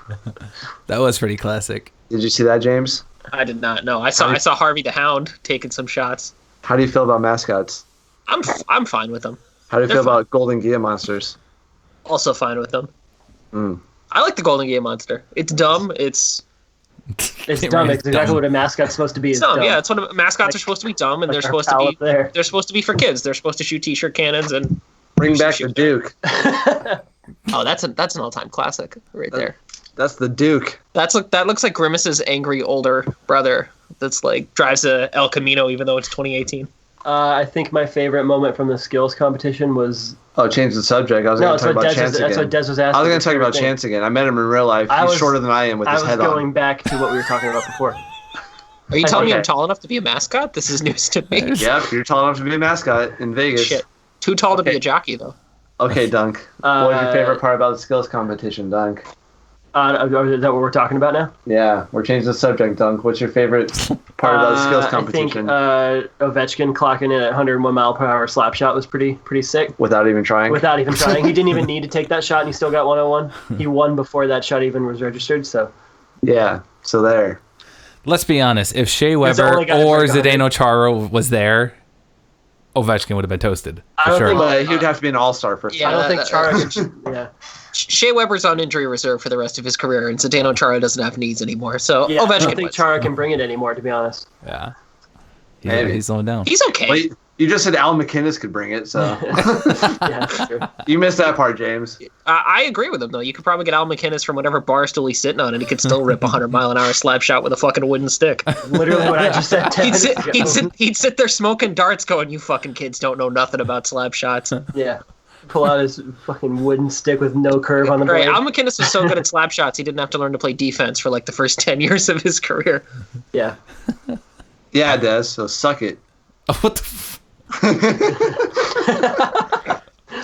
Speaker 1: That was pretty classic.
Speaker 3: Did you see that, James?
Speaker 5: I did not know. I saw Harvey the Hound taking some shots.
Speaker 3: How do you feel about mascots?
Speaker 5: I'm fine with them.
Speaker 3: How do you
Speaker 5: They're
Speaker 3: feel
Speaker 5: fine.
Speaker 3: about Golden Gia Monsters?
Speaker 5: Also fine with them.
Speaker 3: Mm.
Speaker 5: I like the Golden Gate Monster. It's dumb. It's
Speaker 4: It's dumb. It's exactly what a mascot's supposed to be. It's
Speaker 5: dumb. Yeah, it's what mascots are supposed to be dumb, and
Speaker 4: Like
Speaker 5: they're
Speaker 4: our
Speaker 5: supposed to
Speaker 4: pal
Speaker 5: be.
Speaker 4: up there.
Speaker 5: They're supposed to be for kids. They're supposed to shoot T-shirt cannons and.
Speaker 3: Bring back the Duke.
Speaker 5: Oh, that's an all-time classic right there.
Speaker 3: That's the Duke.
Speaker 5: That looks like Grimace's angry older brother. That's like drives a El Camino, even though it's 2018.
Speaker 4: I think my favorite moment from the skills competition was
Speaker 3: Oh, change the subject. I was
Speaker 4: no.
Speaker 3: going to talk about Chance
Speaker 4: That's
Speaker 3: again.
Speaker 4: what Des was asking.
Speaker 3: I was going to talk
Speaker 4: Favorite
Speaker 3: about
Speaker 4: thing.
Speaker 3: Chance again. I met him in real life.
Speaker 4: I
Speaker 3: He's
Speaker 4: was-
Speaker 3: shorter than I am with
Speaker 4: I
Speaker 3: his
Speaker 4: was
Speaker 3: head
Speaker 4: going
Speaker 3: on.
Speaker 4: back to what we were talking about before.
Speaker 5: Are you telling me
Speaker 4: Okay.
Speaker 5: I'm tall enough to be a mascot? This is news to me.
Speaker 3: Yep, you're tall enough to be a mascot in Vegas.
Speaker 5: Shit. Too tall to be
Speaker 3: Okay.
Speaker 5: a jockey, though.
Speaker 3: Okay, Dunk. What was your favorite part about the skills competition, Dunk?
Speaker 4: Is that what we're talking about now?
Speaker 3: Yeah, we're changing the subject, Dunk. What's your favorite part about the skills competition?
Speaker 4: I think Ovechkin clocking in at 101 mile per hour slap shot was pretty sick.
Speaker 3: Without even trying?
Speaker 4: Without even trying, he didn't even need to take that shot, and he still got 101. He won before that shot even was registered. So
Speaker 3: Yeah, so there.
Speaker 1: Let's be honest. If Shea
Speaker 4: the
Speaker 1: Weber
Speaker 4: only guy to
Speaker 1: or
Speaker 4: break 100.
Speaker 1: Zdeno Chara was there, Ovechkin would have been toasted.
Speaker 4: I
Speaker 1: For
Speaker 4: don't
Speaker 1: sure.
Speaker 4: think-
Speaker 3: But he would have to be an all-star first.
Speaker 5: Yeah,
Speaker 4: I don't
Speaker 5: that-
Speaker 4: think
Speaker 5: that-
Speaker 4: Chara could. Yeah,
Speaker 5: Shea Weber's on injury reserve for the rest of his career, and Zdeno Chara doesn't have knees anymore. So
Speaker 4: yeah. I
Speaker 5: Ovechkin
Speaker 4: don't think
Speaker 5: wins.
Speaker 4: Chara can bring it anymore, to be honest.
Speaker 1: Yeah.
Speaker 3: Maybe.
Speaker 1: He's slowing down.
Speaker 5: He's okay.
Speaker 3: Wait, you just said Al McInnes could bring it, so
Speaker 4: Yeah, that's true.
Speaker 3: you missed that part, James.
Speaker 5: I agree with him, though. You could probably get Al McInnes from whatever bar stool he's sitting on, and he could still rip a 100-mile-an-hour slap shot with a fucking wooden stick.
Speaker 4: Literally what I just said. 10 minutes ago.
Speaker 5: He'd sit there smoking darts going, "You fucking kids don't know nothing about slap shots."
Speaker 4: Yeah. Pull out his fucking wooden stick with no curve on the
Speaker 5: Right,
Speaker 4: blade.
Speaker 5: Al McInnes was so good at slap shots, he didn't have to learn to play defense for like the first 10 years of his career.
Speaker 4: Yeah.
Speaker 3: Yeah, Des, so suck it.
Speaker 1: What the f-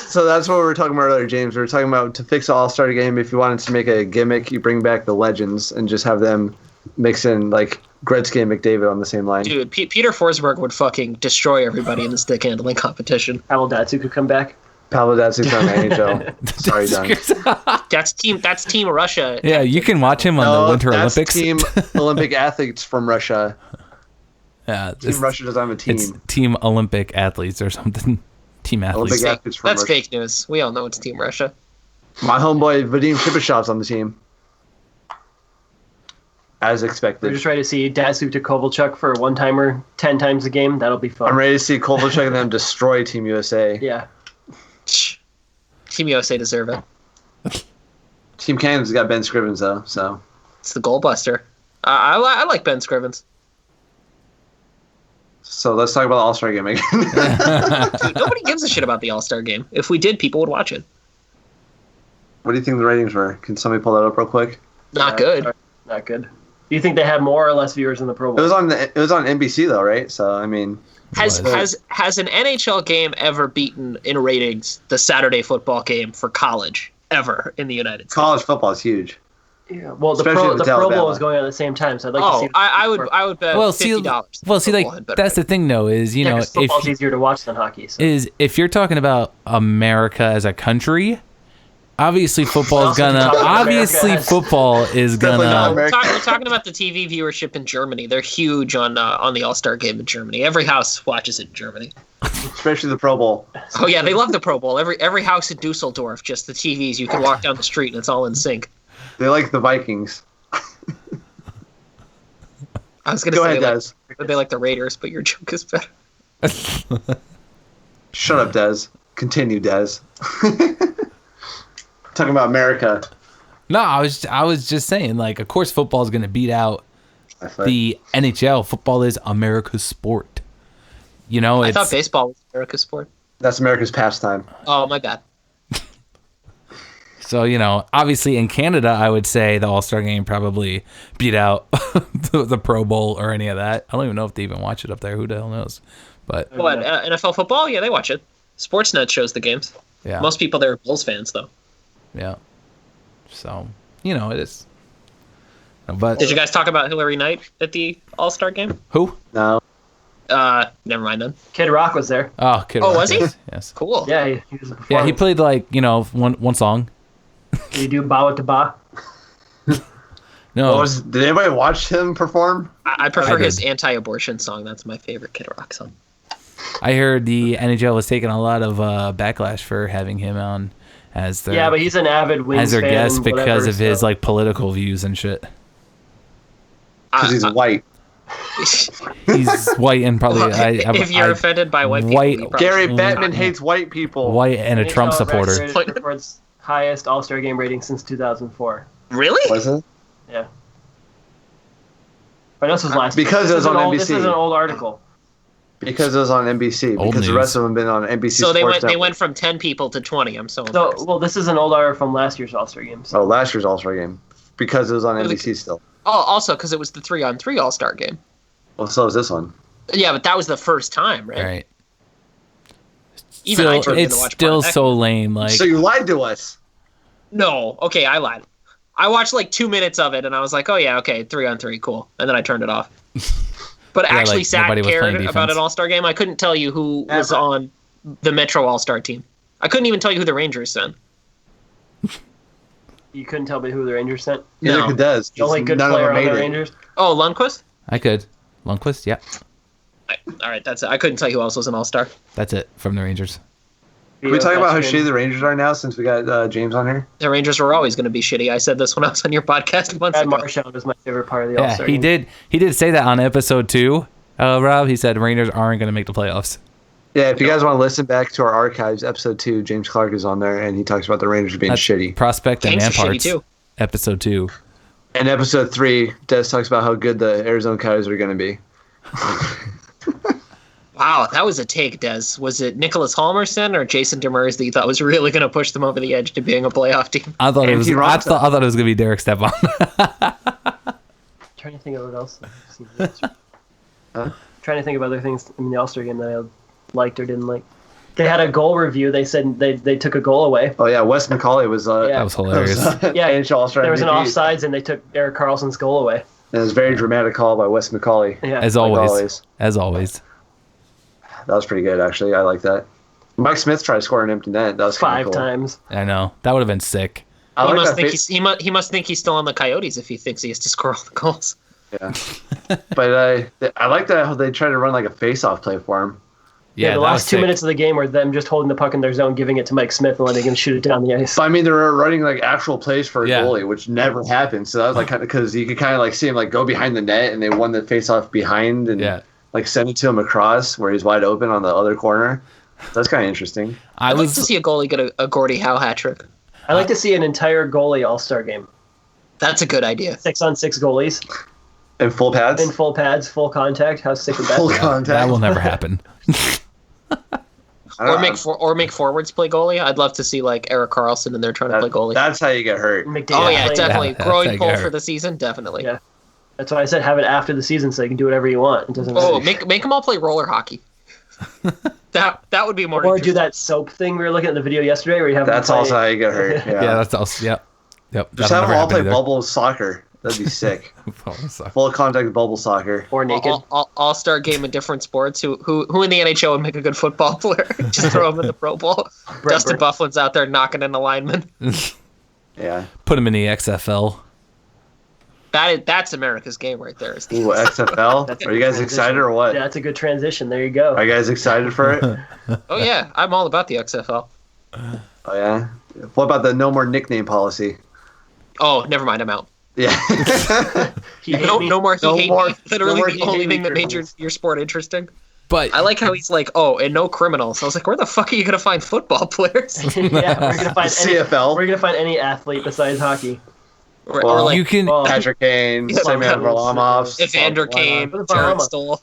Speaker 3: So that's what we were talking about earlier, James. We were talking about to fix the All-Star game, if you wanted to make a gimmick, you bring back the legends and just have them mix in like Gretzky and McDavid on the same line.
Speaker 5: Dude, Peter Forsberg would fucking destroy everybody in the stick handling competition.
Speaker 4: Pavel Datsyuk could come back.
Speaker 3: Pavel Datsyuk's on the NHL. Sorry, Don.
Speaker 5: That's Team Russia.
Speaker 1: Yeah, you can watch him on the Winter
Speaker 3: that's
Speaker 1: Olympics.
Speaker 3: Team Olympic athletes from Russia.
Speaker 1: Yeah,
Speaker 3: Team Russia doesn't have a team.
Speaker 1: It's Team Olympic athletes or something. Team athletes.
Speaker 3: Olympic athletes from
Speaker 5: That's
Speaker 3: Russia.
Speaker 5: fake news. We all know it's Team Russia.
Speaker 3: My homeboy Vadim Shipachov's on the team. As
Speaker 4: We're
Speaker 3: expected.
Speaker 4: just ready to see Datsyuk to Kovalchuk for a one-timer 10 times a game. That'll be fun.
Speaker 3: I'm ready to see Kovalchuk and them destroy Team USA.
Speaker 4: Yeah.
Speaker 5: Team USA deserve it.
Speaker 3: Team Canada's got Ben Scrivens though, so
Speaker 5: It's the goal buster. I like Ben Scrivens.
Speaker 3: let's talk about the All-Star game again.
Speaker 5: Dude, nobody gives a shit about the All-Star game. If we did, people would watch it.
Speaker 3: What do you think the ratings were? Can somebody pull that up real quick?
Speaker 5: Not
Speaker 4: Yeah,
Speaker 5: good.
Speaker 4: Not good. Do you think they had more or less viewers than the Pro
Speaker 3: It
Speaker 4: Bowl?
Speaker 3: was on NBC though, right? So I mean,
Speaker 5: Has
Speaker 1: Was.
Speaker 5: an NHL game ever beaten in ratings the Saturday football game for college ever in the United States?
Speaker 3: college football is huge.
Speaker 4: Yeah. Well, the
Speaker 3: Especially
Speaker 4: Pro,
Speaker 3: if
Speaker 4: the
Speaker 3: it's
Speaker 4: Pro Bowl
Speaker 3: Alabama.
Speaker 4: was going on at the same time, so I'd like to
Speaker 5: Oh,
Speaker 4: see.
Speaker 5: I would bet
Speaker 1: Well, see,
Speaker 5: $50.
Speaker 1: like that's the thing though is
Speaker 4: Yeah,
Speaker 1: know
Speaker 4: 'cause football's
Speaker 1: if
Speaker 4: easier to watch than hockey. So.
Speaker 1: if you're talking about America as a country, obviously football is
Speaker 4: Also,
Speaker 1: gonna
Speaker 4: talking about
Speaker 1: obviously
Speaker 4: America as-
Speaker 1: football is
Speaker 3: Definitely not
Speaker 1: gonna
Speaker 3: America.
Speaker 5: We're talking about the TV viewership in Germany. They're huge on the All-Star game in Germany. Every house watches it in Germany.
Speaker 3: Especially the Pro Bowl.
Speaker 5: Oh yeah, they love the Pro Bowl. Every house in Dusseldorf, just the TVs. You can walk down the street and it's all in sync.
Speaker 3: They like the Vikings.
Speaker 5: I was gonna
Speaker 3: Go
Speaker 5: say
Speaker 3: ahead, Des.
Speaker 5: they like the Raiders, but your joke is better.
Speaker 3: Shut up, Des. Continue, Des. Talking about America.
Speaker 1: No, I was just saying, like, of course football is gonna beat out
Speaker 3: I thought-
Speaker 1: the NHL. Football is America's sport. you know,
Speaker 5: I
Speaker 1: it's
Speaker 5: thought baseball was America's sport.
Speaker 3: That's America's pastime.
Speaker 5: Oh, my bad.
Speaker 1: so, you know, obviously in Canada, I would say the All-Star game probably beat out the Pro Bowl or any of that. I don't even know if they even watch it up there. Who the hell knows? But
Speaker 5: What, NFL football? Yeah, they watch it. Sportsnet shows the games.
Speaker 1: yeah,
Speaker 5: Most people there are Bulls fans, though.
Speaker 1: yeah. So, you know, it is. But
Speaker 5: Did you guys talk about Hillary Knight at the All-Star game?
Speaker 1: who?
Speaker 3: No.
Speaker 5: Never mind then.
Speaker 4: Kid Rock was there.
Speaker 1: Oh, Kid
Speaker 5: Oh,
Speaker 1: Rock,
Speaker 5: was he?
Speaker 1: yes, Yes.
Speaker 5: Cool.
Speaker 4: Yeah, he was a
Speaker 1: Yeah, he
Speaker 4: performance.
Speaker 1: played like, you know, one song.
Speaker 4: Did you do Bow It to Ba?
Speaker 1: No,
Speaker 3: Did anybody watch him perform?
Speaker 5: I prefer
Speaker 1: I
Speaker 5: his
Speaker 1: did.
Speaker 5: anti-abortion song. That's my favorite Kid Rock song.
Speaker 1: I heard the NHL was taking a lot of backlash for having him on as their
Speaker 4: Yeah, but he's an avid Wings
Speaker 1: as their
Speaker 4: fan,
Speaker 1: guest because
Speaker 4: whatever,
Speaker 1: of his
Speaker 4: so-
Speaker 1: like political views and shit.
Speaker 3: Because he's white.
Speaker 1: He's white and probably
Speaker 5: if you're offended by white people, you probably
Speaker 3: Gary
Speaker 5: shouldn't.
Speaker 3: Bettman hates white people.
Speaker 1: white and a Trump
Speaker 4: NHL
Speaker 1: supporter.
Speaker 4: record for its highest All-Star game rating since 2004.
Speaker 5: Really?
Speaker 3: Was it?
Speaker 4: Yeah. But this was last
Speaker 3: Because
Speaker 4: this
Speaker 3: it was
Speaker 4: is an
Speaker 3: on
Speaker 4: old,
Speaker 3: NBC.
Speaker 4: This is an old article.
Speaker 3: Because it was on NBC.
Speaker 1: Old
Speaker 3: Because the
Speaker 1: news.
Speaker 3: rest of them been on NBC.
Speaker 5: So they
Speaker 3: Sports
Speaker 5: went
Speaker 3: Network.
Speaker 5: from 10 people to 20. I'm so
Speaker 4: So,
Speaker 5: impressed.
Speaker 4: well, this is an old article from last year's All-Star game. So.
Speaker 3: Oh, last year's All-Star game. Because it was on
Speaker 5: Really?
Speaker 3: NBC still.
Speaker 5: Oh, also because it was the 3-on-3 All-Star game.
Speaker 3: Well, so is this one.
Speaker 5: Yeah, but that was the first time, right?
Speaker 1: Right.
Speaker 5: Even I
Speaker 1: Still,
Speaker 5: turned in
Speaker 1: it's
Speaker 5: to watch
Speaker 1: still
Speaker 5: part of that.
Speaker 1: so lame. Like
Speaker 3: So you lied to us.
Speaker 5: No, okay, I lied. I watched like 2 minutes of it and I was like, oh yeah, okay, 3-on-3, cool. And then I turned it off. But
Speaker 1: Yeah,
Speaker 5: actually,
Speaker 1: like,
Speaker 5: Zach
Speaker 1: nobody was
Speaker 5: cared
Speaker 1: playing
Speaker 5: about
Speaker 1: defense.
Speaker 5: an All-Star game. I couldn't tell you who was
Speaker 3: Never.
Speaker 5: on the Metro All-Star team. I couldn't even tell you who the Rangers sent.
Speaker 4: You couldn't tell me who the Rangers sent?
Speaker 3: Neither
Speaker 5: No.
Speaker 3: could Dez.
Speaker 4: The only good
Speaker 3: None of
Speaker 4: player
Speaker 3: them
Speaker 4: on the
Speaker 3: made it.
Speaker 4: Rangers?
Speaker 5: Oh, Lundqvist?
Speaker 1: I could. Lundqvist, yeah.
Speaker 5: All right, that's it. I couldn't tell you who else was an All-Star.
Speaker 1: That's it from the Rangers.
Speaker 3: Can we talk about how shitty the Rangers are now since we got James on here?
Speaker 5: The Rangers were always going to be shitty. I said this when I was on your podcast months
Speaker 4: Brad
Speaker 5: ago.
Speaker 4: Marchand is my favorite part of the
Speaker 1: Yeah,
Speaker 4: All-Star
Speaker 1: he
Speaker 4: game.
Speaker 1: did say that on episode 2. Rob, he said Rangers aren't going to make the playoffs.
Speaker 3: Yeah, if you guys want to listen back to our archives, episode 2, James Clark is on there, and he talks about the Rangers being
Speaker 1: That's
Speaker 3: shitty.
Speaker 1: Prospect and
Speaker 5: Kings
Speaker 1: man
Speaker 5: are shitty
Speaker 1: parts.
Speaker 5: too.
Speaker 1: Episode 2.
Speaker 3: And episode 3, Des talks about how good the Arizona Coyotes are going to be.
Speaker 5: Wow, that was a take, Des. Was it Nicholas Halmerson or Jason Demers that you thought was really going to push them over the edge to being a playoff team?
Speaker 1: I thought
Speaker 3: Anthony Ronson.
Speaker 1: I thought it was going to be Derek Stepan.
Speaker 4: Trying to think of what else.
Speaker 3: Huh?
Speaker 4: Trying to think of other things in the All-Star game that I liked or didn't like. They had a goal review. They said they took a goal away.
Speaker 3: Oh, yeah, Wes McCauley was...
Speaker 4: Yeah.
Speaker 1: That was hilarious.
Speaker 4: Yeah,
Speaker 3: NHL All-Star
Speaker 4: There was an
Speaker 3: MVP.
Speaker 4: offsides, and they took Eric Carlson's goal away.
Speaker 3: And it was a very dramatic call by Wes McCauley.
Speaker 4: Yeah.
Speaker 1: As
Speaker 3: Like
Speaker 1: always. As always.
Speaker 3: That was pretty good, actually. I like that. Mike Smith tried to score an empty net. That was kinda
Speaker 4: 5
Speaker 3: cool.
Speaker 4: times.
Speaker 1: I know. That would have been sick.
Speaker 3: I
Speaker 5: He
Speaker 3: like
Speaker 5: must
Speaker 3: that
Speaker 5: think
Speaker 3: fa-
Speaker 5: he must think he's still on the Coyotes if he thinks he has to score all the goals.
Speaker 3: Yeah. But I like that how they tried to run like a face-off play for him.
Speaker 1: Yeah,
Speaker 4: the
Speaker 1: that
Speaker 4: last
Speaker 1: was
Speaker 4: 2
Speaker 1: sick.
Speaker 4: minutes of the game were them just holding the puck in their zone, giving it to Mike Smith, and letting him shoot it down the ice.
Speaker 3: So, I mean, they were running like actual plays for a
Speaker 1: Yeah.
Speaker 3: goalie, which never happened. So that was like kind of because you could kind of like see him like go behind the net, and they won the face-off behind, and
Speaker 1: Yeah.
Speaker 3: like send it to him across where he's wide open on the other corner. That's kind of interesting.
Speaker 1: I
Speaker 5: I'd like
Speaker 1: was
Speaker 5: to see a goalie get a Gordie Howe hat trick.
Speaker 4: I like to see an entire goalie All-Star game.
Speaker 5: That's a good idea.
Speaker 4: 6-on-6 goalies
Speaker 3: In full pads,
Speaker 4: in full pads, full contact. How sick would that
Speaker 3: full
Speaker 4: be?
Speaker 3: contact.
Speaker 1: that will never happen.
Speaker 3: I don't
Speaker 5: Or
Speaker 3: know.
Speaker 5: make forwards play goalie. I'd love to see like Eric Carlson and they're trying to play goalie.
Speaker 3: That's how you get hurt.
Speaker 4: McDavid
Speaker 5: Oh yeah,
Speaker 4: playing-
Speaker 5: definitely.
Speaker 1: Yeah,
Speaker 5: Growing
Speaker 1: that's
Speaker 5: pull
Speaker 1: like
Speaker 5: for
Speaker 1: her.
Speaker 5: the season, definitely.
Speaker 4: Yeah. That's why I said have it after the season so you can do whatever you want. It doesn't
Speaker 5: Oh,
Speaker 4: matter.
Speaker 5: make them all play roller hockey. that would be more.
Speaker 4: Or do
Speaker 5: interesting.
Speaker 4: that soap thing we were looking at the video yesterday where you have them
Speaker 3: That's
Speaker 4: play-
Speaker 3: also how you get hurt. Yeah.
Speaker 1: Yeah, that's also yep.
Speaker 3: Just
Speaker 1: that'll
Speaker 3: have them
Speaker 1: never
Speaker 3: all
Speaker 1: happen
Speaker 3: play
Speaker 1: either.
Speaker 3: bubble soccer. That'd be sick.
Speaker 1: Bubble soccer.
Speaker 3: Full contact bubble soccer.
Speaker 4: or naked.
Speaker 5: All-star game in different sports. Who in the NHL would make a good football player? Just throw him in the Pro Bowl. Dustin Bufflin's out there knocking in the linemen.
Speaker 3: Yeah.
Speaker 1: Put him in the XFL.
Speaker 5: That's America's game right there.
Speaker 3: Ooh, XFL.
Speaker 4: That's a
Speaker 3: Are you
Speaker 4: good
Speaker 3: guys
Speaker 4: transition.
Speaker 3: excited or what?
Speaker 4: Yeah, that's a good transition. There you go.
Speaker 3: Are you guys excited for it?
Speaker 5: Oh yeah, I'm all about the XFL.
Speaker 3: Oh yeah. What about the no more nickname policy?
Speaker 5: Oh, never mind. I'm out.
Speaker 3: Yeah.
Speaker 4: He hate
Speaker 5: No,
Speaker 4: me.
Speaker 5: no more. He
Speaker 3: No
Speaker 5: hate
Speaker 3: more-
Speaker 5: me. Literally
Speaker 3: no more
Speaker 5: the
Speaker 3: he
Speaker 5: only
Speaker 3: hate me
Speaker 5: thing that made your
Speaker 3: criminals.
Speaker 5: sport interesting.
Speaker 1: But
Speaker 5: I like how he's like, oh, and no criminals. I was like, where the fuck are you gonna find football players?
Speaker 4: Yeah, we're gonna find any.
Speaker 3: CFL.
Speaker 4: We're gonna find any athlete besides hockey.
Speaker 5: Or
Speaker 3: Well,
Speaker 5: like
Speaker 1: you can
Speaker 4: well,
Speaker 3: Patrick Kane,
Speaker 5: Yeah,
Speaker 3: Semyon
Speaker 5: but-
Speaker 3: Varlamov,
Speaker 5: Evander Kane,
Speaker 4: Varlamov.
Speaker 5: Jared Stoll.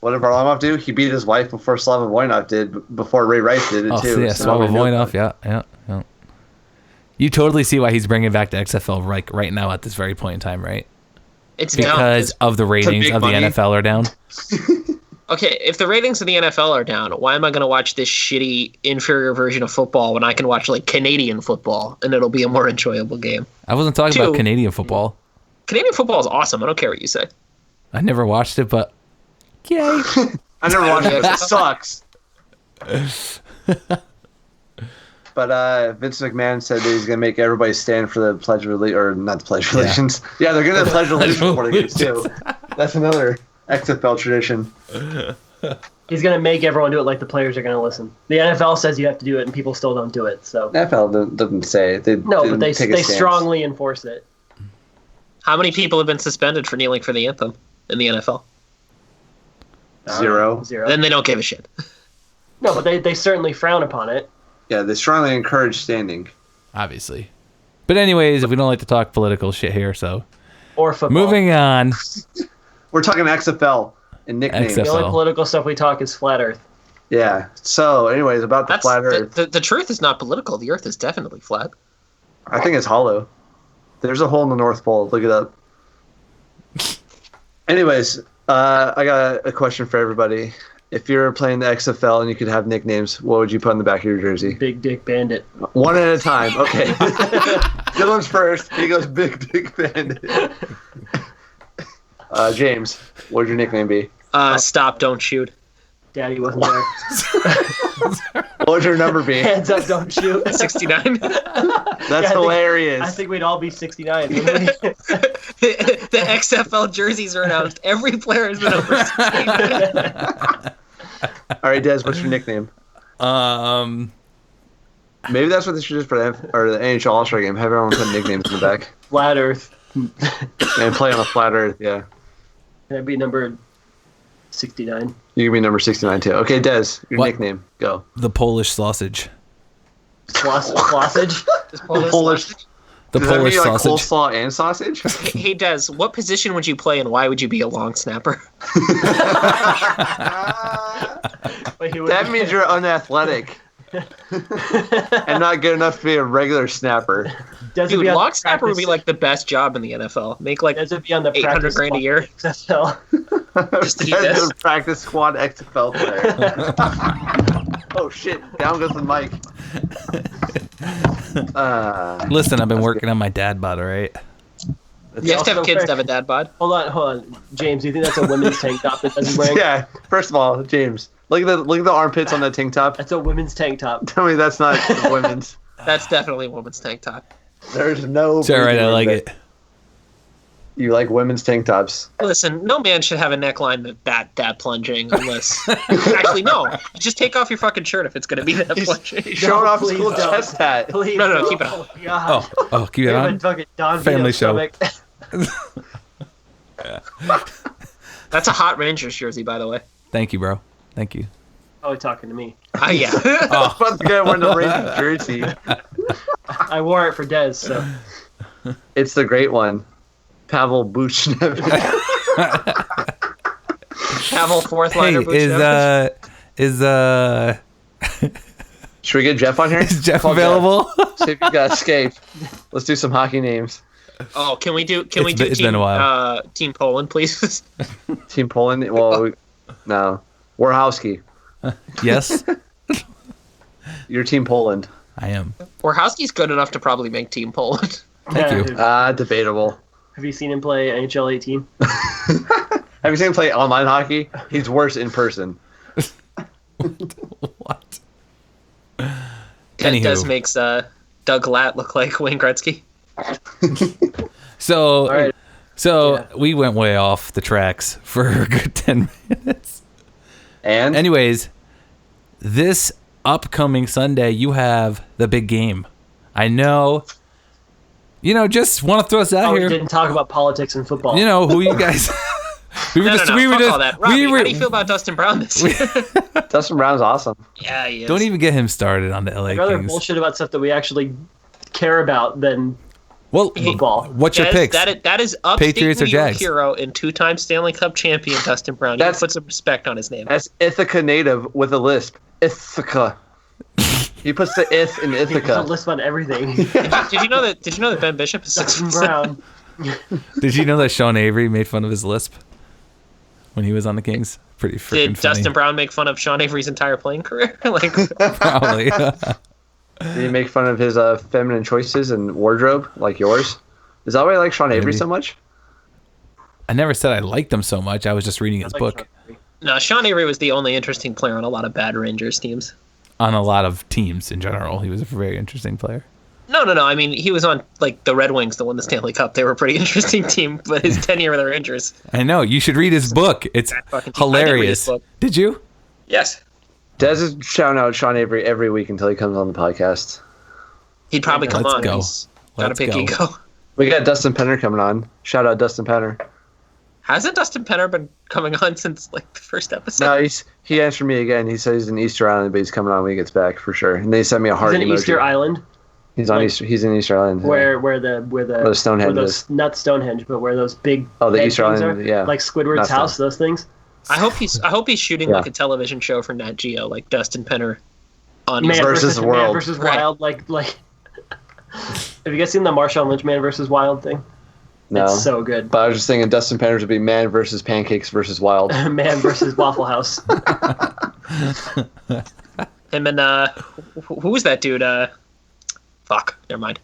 Speaker 3: What did Varlamov do? He beat his wife before Slava Voinov did, before Ray Rice did it too.
Speaker 1: Yeah,
Speaker 3: So
Speaker 1: Slava
Speaker 3: nobody knew
Speaker 1: Voinov,
Speaker 3: about it.
Speaker 1: yeah. You totally see why he's bringing back the XFL right now at this very point in time, right?
Speaker 5: It's dumb.
Speaker 1: Because of the ratings
Speaker 3: big
Speaker 1: of the
Speaker 3: money.
Speaker 1: NFL are down.
Speaker 5: Okay, if the ratings of the NFL are down, why am I going to watch this shitty inferior version of football when I can watch like Canadian football and it'll be a more enjoyable game?
Speaker 1: I wasn't talking about
Speaker 5: Two.
Speaker 1: Canadian football.
Speaker 5: Canadian football is awesome. I don't care what you say.
Speaker 1: I never watched it, but yay.
Speaker 3: I never watched it. It sucks. But Vince McMahon said that he's going to make everybody stand for the Pledge of Allegiance, or not the Pledge of Allegiance. Yeah, they're going to Pledge of Allegiance before the games too. That's another XFL tradition.
Speaker 4: He's gonna make everyone do it like the players are gonna listen. The NFL says you have to do it, and people still don't do it. So
Speaker 3: NFL doesn't say it. They
Speaker 4: no, but they
Speaker 3: take a stance.
Speaker 4: strongly enforce it.
Speaker 5: How many people have been suspended for kneeling for the anthem in the NFL?
Speaker 3: Zero.
Speaker 5: Then they don't give a shit.
Speaker 4: No, but they certainly frown upon it.
Speaker 3: Yeah, they strongly encourage standing.
Speaker 1: Obviously. But anyways, we don't like to talk political shit here, so
Speaker 4: Or football.
Speaker 1: moving on.
Speaker 3: We're talking XFL and nicknames.
Speaker 1: XFL.
Speaker 4: The only political stuff we talk is flat Earth.
Speaker 3: Yeah. So, anyways, about the
Speaker 5: That's
Speaker 3: flat Earth.
Speaker 5: the truth is not political. The Earth is definitely flat.
Speaker 3: I think it's hollow. There's a hole in the North Pole. Look it up. Anyways, I got a question for everybody. If you're playing the XFL and you could have nicknames, what would you put on the back of your jersey?
Speaker 4: Big Dick Bandit.
Speaker 3: One at a time. Okay. Dylan's first. He goes Big Dick Bandit. James, what would your nickname be?
Speaker 5: Stop, don't shoot.
Speaker 4: Daddy wasn't there.
Speaker 3: What would your number be?
Speaker 4: Hands up, don't shoot.
Speaker 5: 69.
Speaker 3: That's hilarious.
Speaker 4: I think we'd all be 69.
Speaker 5: the XFL jerseys are announced. Every player has been over 69.
Speaker 3: All right, Des, what's your nickname? Maybe that's what they should do for the NHL All-Star game. Have everyone put nicknames in the back
Speaker 4: Flat Earth.
Speaker 3: and play on a flat Earth. Yeah,
Speaker 4: That'd be number 69.
Speaker 3: you can be number 69 too. Okay, Des, your
Speaker 1: What?
Speaker 3: nickname. Go.
Speaker 1: The Polish sausage.
Speaker 4: Sausage?
Speaker 5: This Polish
Speaker 3: Polish.
Speaker 5: sausage.
Speaker 1: The
Speaker 3: Does
Speaker 1: Polish
Speaker 3: that mean like
Speaker 1: sausage.
Speaker 3: coleslaw and sausage?
Speaker 5: Hey, Des, what position would you play and why would you be a long snapper?
Speaker 4: Wait,
Speaker 3: That means you're unathletic and not good enough to be a regular snapper.
Speaker 4: Does it
Speaker 5: Dude,
Speaker 4: be on
Speaker 5: long
Speaker 4: the
Speaker 5: snapper would be
Speaker 4: practice-
Speaker 5: like the best job in the NFL. Make like
Speaker 4: Does it be on the
Speaker 5: 800
Speaker 4: practice
Speaker 5: grand a
Speaker 4: squad
Speaker 5: year.
Speaker 4: XFL?
Speaker 5: Just to do
Speaker 3: Des
Speaker 5: this.
Speaker 3: is a practice squad XFL player. Oh shit! Down goes the mic.
Speaker 1: Listen, I've been working on my dad bod, all right?
Speaker 5: You have to have
Speaker 4: also
Speaker 5: kids
Speaker 4: fair.
Speaker 5: to have a dad bod.
Speaker 4: Hold on. James, do you think that's a women's tank top that doesn't wear?
Speaker 3: Yeah. First of all, James, look at the armpits on that tank top.
Speaker 4: That's a women's tank top.
Speaker 3: Tell me that's not women's.
Speaker 5: That's definitely a woman's tank top.
Speaker 3: There's no.
Speaker 1: It's all right, I like
Speaker 3: breathing room
Speaker 1: it.
Speaker 3: there. You like women's tank tops?
Speaker 5: Listen, no man should have a neckline that plunging unless. Actually, no. Just take off your fucking shirt if it's going to be that plunging.
Speaker 3: He's showing off his
Speaker 4: please
Speaker 3: cool
Speaker 4: don't.
Speaker 3: chest hat.
Speaker 4: Please.
Speaker 5: No, keep it on.
Speaker 4: Oh, God.
Speaker 1: Oh, keep it
Speaker 4: We have a
Speaker 1: on.
Speaker 4: fucking Don
Speaker 1: Family
Speaker 4: Vito
Speaker 1: show.
Speaker 4: stomach.
Speaker 5: That's a hot Rangers jersey, by the way.
Speaker 1: Thank you, bro. Thank you.
Speaker 4: Oh, talking to me.
Speaker 5: Yeah.
Speaker 3: About the guy wearing the Rangers jersey.
Speaker 4: I wore it for Dez, so.
Speaker 3: It's the great one, Pavel Buchnevich.
Speaker 5: Pavel fourth
Speaker 1: Hey,
Speaker 5: liner.
Speaker 1: is
Speaker 3: Should we get Jeff on here?
Speaker 1: is Jeff
Speaker 3: Call
Speaker 1: available?
Speaker 3: See if you got escape. Let's do some hockey names.
Speaker 5: Oh, can we do
Speaker 1: It's been
Speaker 5: team,
Speaker 1: a while.
Speaker 5: Team Poland, please?
Speaker 3: Team Poland. Well, no. Warhowski.
Speaker 1: Yes,
Speaker 3: You're Team Poland.
Speaker 1: I am.
Speaker 5: Warhowski's good enough to probably make Team Poland.
Speaker 1: Thank you.
Speaker 4: Dude,
Speaker 3: Debatable.
Speaker 4: have you seen him play NHL 18?
Speaker 3: Have you seen him play online hockey? He's worse in person.
Speaker 1: What?
Speaker 5: That
Speaker 1: Anywho.
Speaker 5: does makes Doug Latt look like Wayne Gretzky.
Speaker 1: So,
Speaker 4: All right.
Speaker 1: so we went way off the tracks for a good 10 minutes.
Speaker 3: And
Speaker 1: Anyways, this upcoming Sunday, you have the big game. I know. Just want to throw this out
Speaker 4: Oh, we
Speaker 1: here.
Speaker 4: didn't talk about politics and football.
Speaker 1: Who you guys? we were
Speaker 5: No,
Speaker 1: just.
Speaker 5: no,
Speaker 1: We were
Speaker 5: fuck
Speaker 1: just.
Speaker 5: all that. Robbie,
Speaker 1: we were.
Speaker 5: how do you feel about Dustin Brown this year?
Speaker 3: Dustin Brown's awesome.
Speaker 5: Yeah, he is.
Speaker 1: Don't even get him started on the LA
Speaker 4: I'd rather
Speaker 1: Kings.
Speaker 4: bullshit about stuff that we actually care about than
Speaker 1: Well,
Speaker 4: Football.
Speaker 1: what's your picks?
Speaker 5: That is upstate
Speaker 1: Patriots or
Speaker 5: New York
Speaker 1: Jags?
Speaker 5: hero and 2-time Stanley Cup champion Dustin Brown. You
Speaker 3: That's-
Speaker 5: put some respect on his name.
Speaker 3: That's Ithaca native with a lisp. Ithaca. He puts the ith in
Speaker 4: There's a
Speaker 3: Ithaca.
Speaker 4: lisp on everything.
Speaker 5: Did you know that Ben Bishop is
Speaker 4: Dustin
Speaker 5: 6'7"?
Speaker 4: Brown.
Speaker 1: Did you know that Sean Avery made fun of his lisp when he was on the Kings? Pretty freaking
Speaker 5: Did
Speaker 1: funny.
Speaker 5: Dustin Brown make fun of Sean Avery's entire playing career? Like,
Speaker 1: Probably.
Speaker 3: Did he make fun of his feminine choices and wardrobe like yours? Is that why I like Sean Avery
Speaker 1: Maybe.
Speaker 3: so much?
Speaker 1: I never said I liked him so much. I was just reading his book
Speaker 5: no, Sean Avery was the only interesting player on a lot of bad Rangers teams.
Speaker 1: on a lot of teams in general. He was a very interesting player.
Speaker 5: No. I mean, he was on like the Red Wings that won the Stanley Cup. They were a pretty interesting team, but his tenure with the Rangers.
Speaker 1: I know. You should read his book. It's
Speaker 5: fucking team. I did read his
Speaker 1: hilarious.
Speaker 5: book.
Speaker 1: Did you?
Speaker 5: Yes,
Speaker 3: Des is shouting out Sean Avery every week until he comes on the podcast.
Speaker 5: he'd probably come
Speaker 1: Let's
Speaker 5: on.
Speaker 1: go.
Speaker 5: He's got a
Speaker 1: Let's
Speaker 5: big
Speaker 1: go.
Speaker 5: ego.
Speaker 3: We got Dustin Penner coming on. Shout out Dustin Penner.
Speaker 5: Hasn't Dustin Penner been coming on since like the first episode?
Speaker 3: No, he answered me again. He said he's in Easter Island, but he's coming on when he gets back for sure. And they sent me a heart
Speaker 4: He's in
Speaker 3: emoji.
Speaker 4: Easter Island,
Speaker 3: He's on Easter. He's in Easter Island.
Speaker 4: where
Speaker 3: the Stonehenge
Speaker 4: where those,
Speaker 3: is.
Speaker 4: not Stonehenge, but where those big
Speaker 3: Oh, the
Speaker 4: head
Speaker 3: Easter
Speaker 4: things
Speaker 3: Island, yeah.
Speaker 4: like Squidward's
Speaker 3: Not
Speaker 4: house, those things.
Speaker 5: I hope he's shooting
Speaker 3: Yeah.
Speaker 5: like a television show for Nat Geo, like Dustin Penner on
Speaker 4: Man
Speaker 5: Easter.
Speaker 3: versus the world.
Speaker 4: Man versus
Speaker 5: Right.
Speaker 4: Wild, like. Have you guys seen the Marshawn Lynch Man versus Wild thing?
Speaker 3: No.
Speaker 4: It's so good.
Speaker 3: But I was just thinking Dustin Penner's would be man versus pancakes versus wild.
Speaker 4: Man versus Waffle House.
Speaker 5: Him and who was that dude? Fuck, never mind.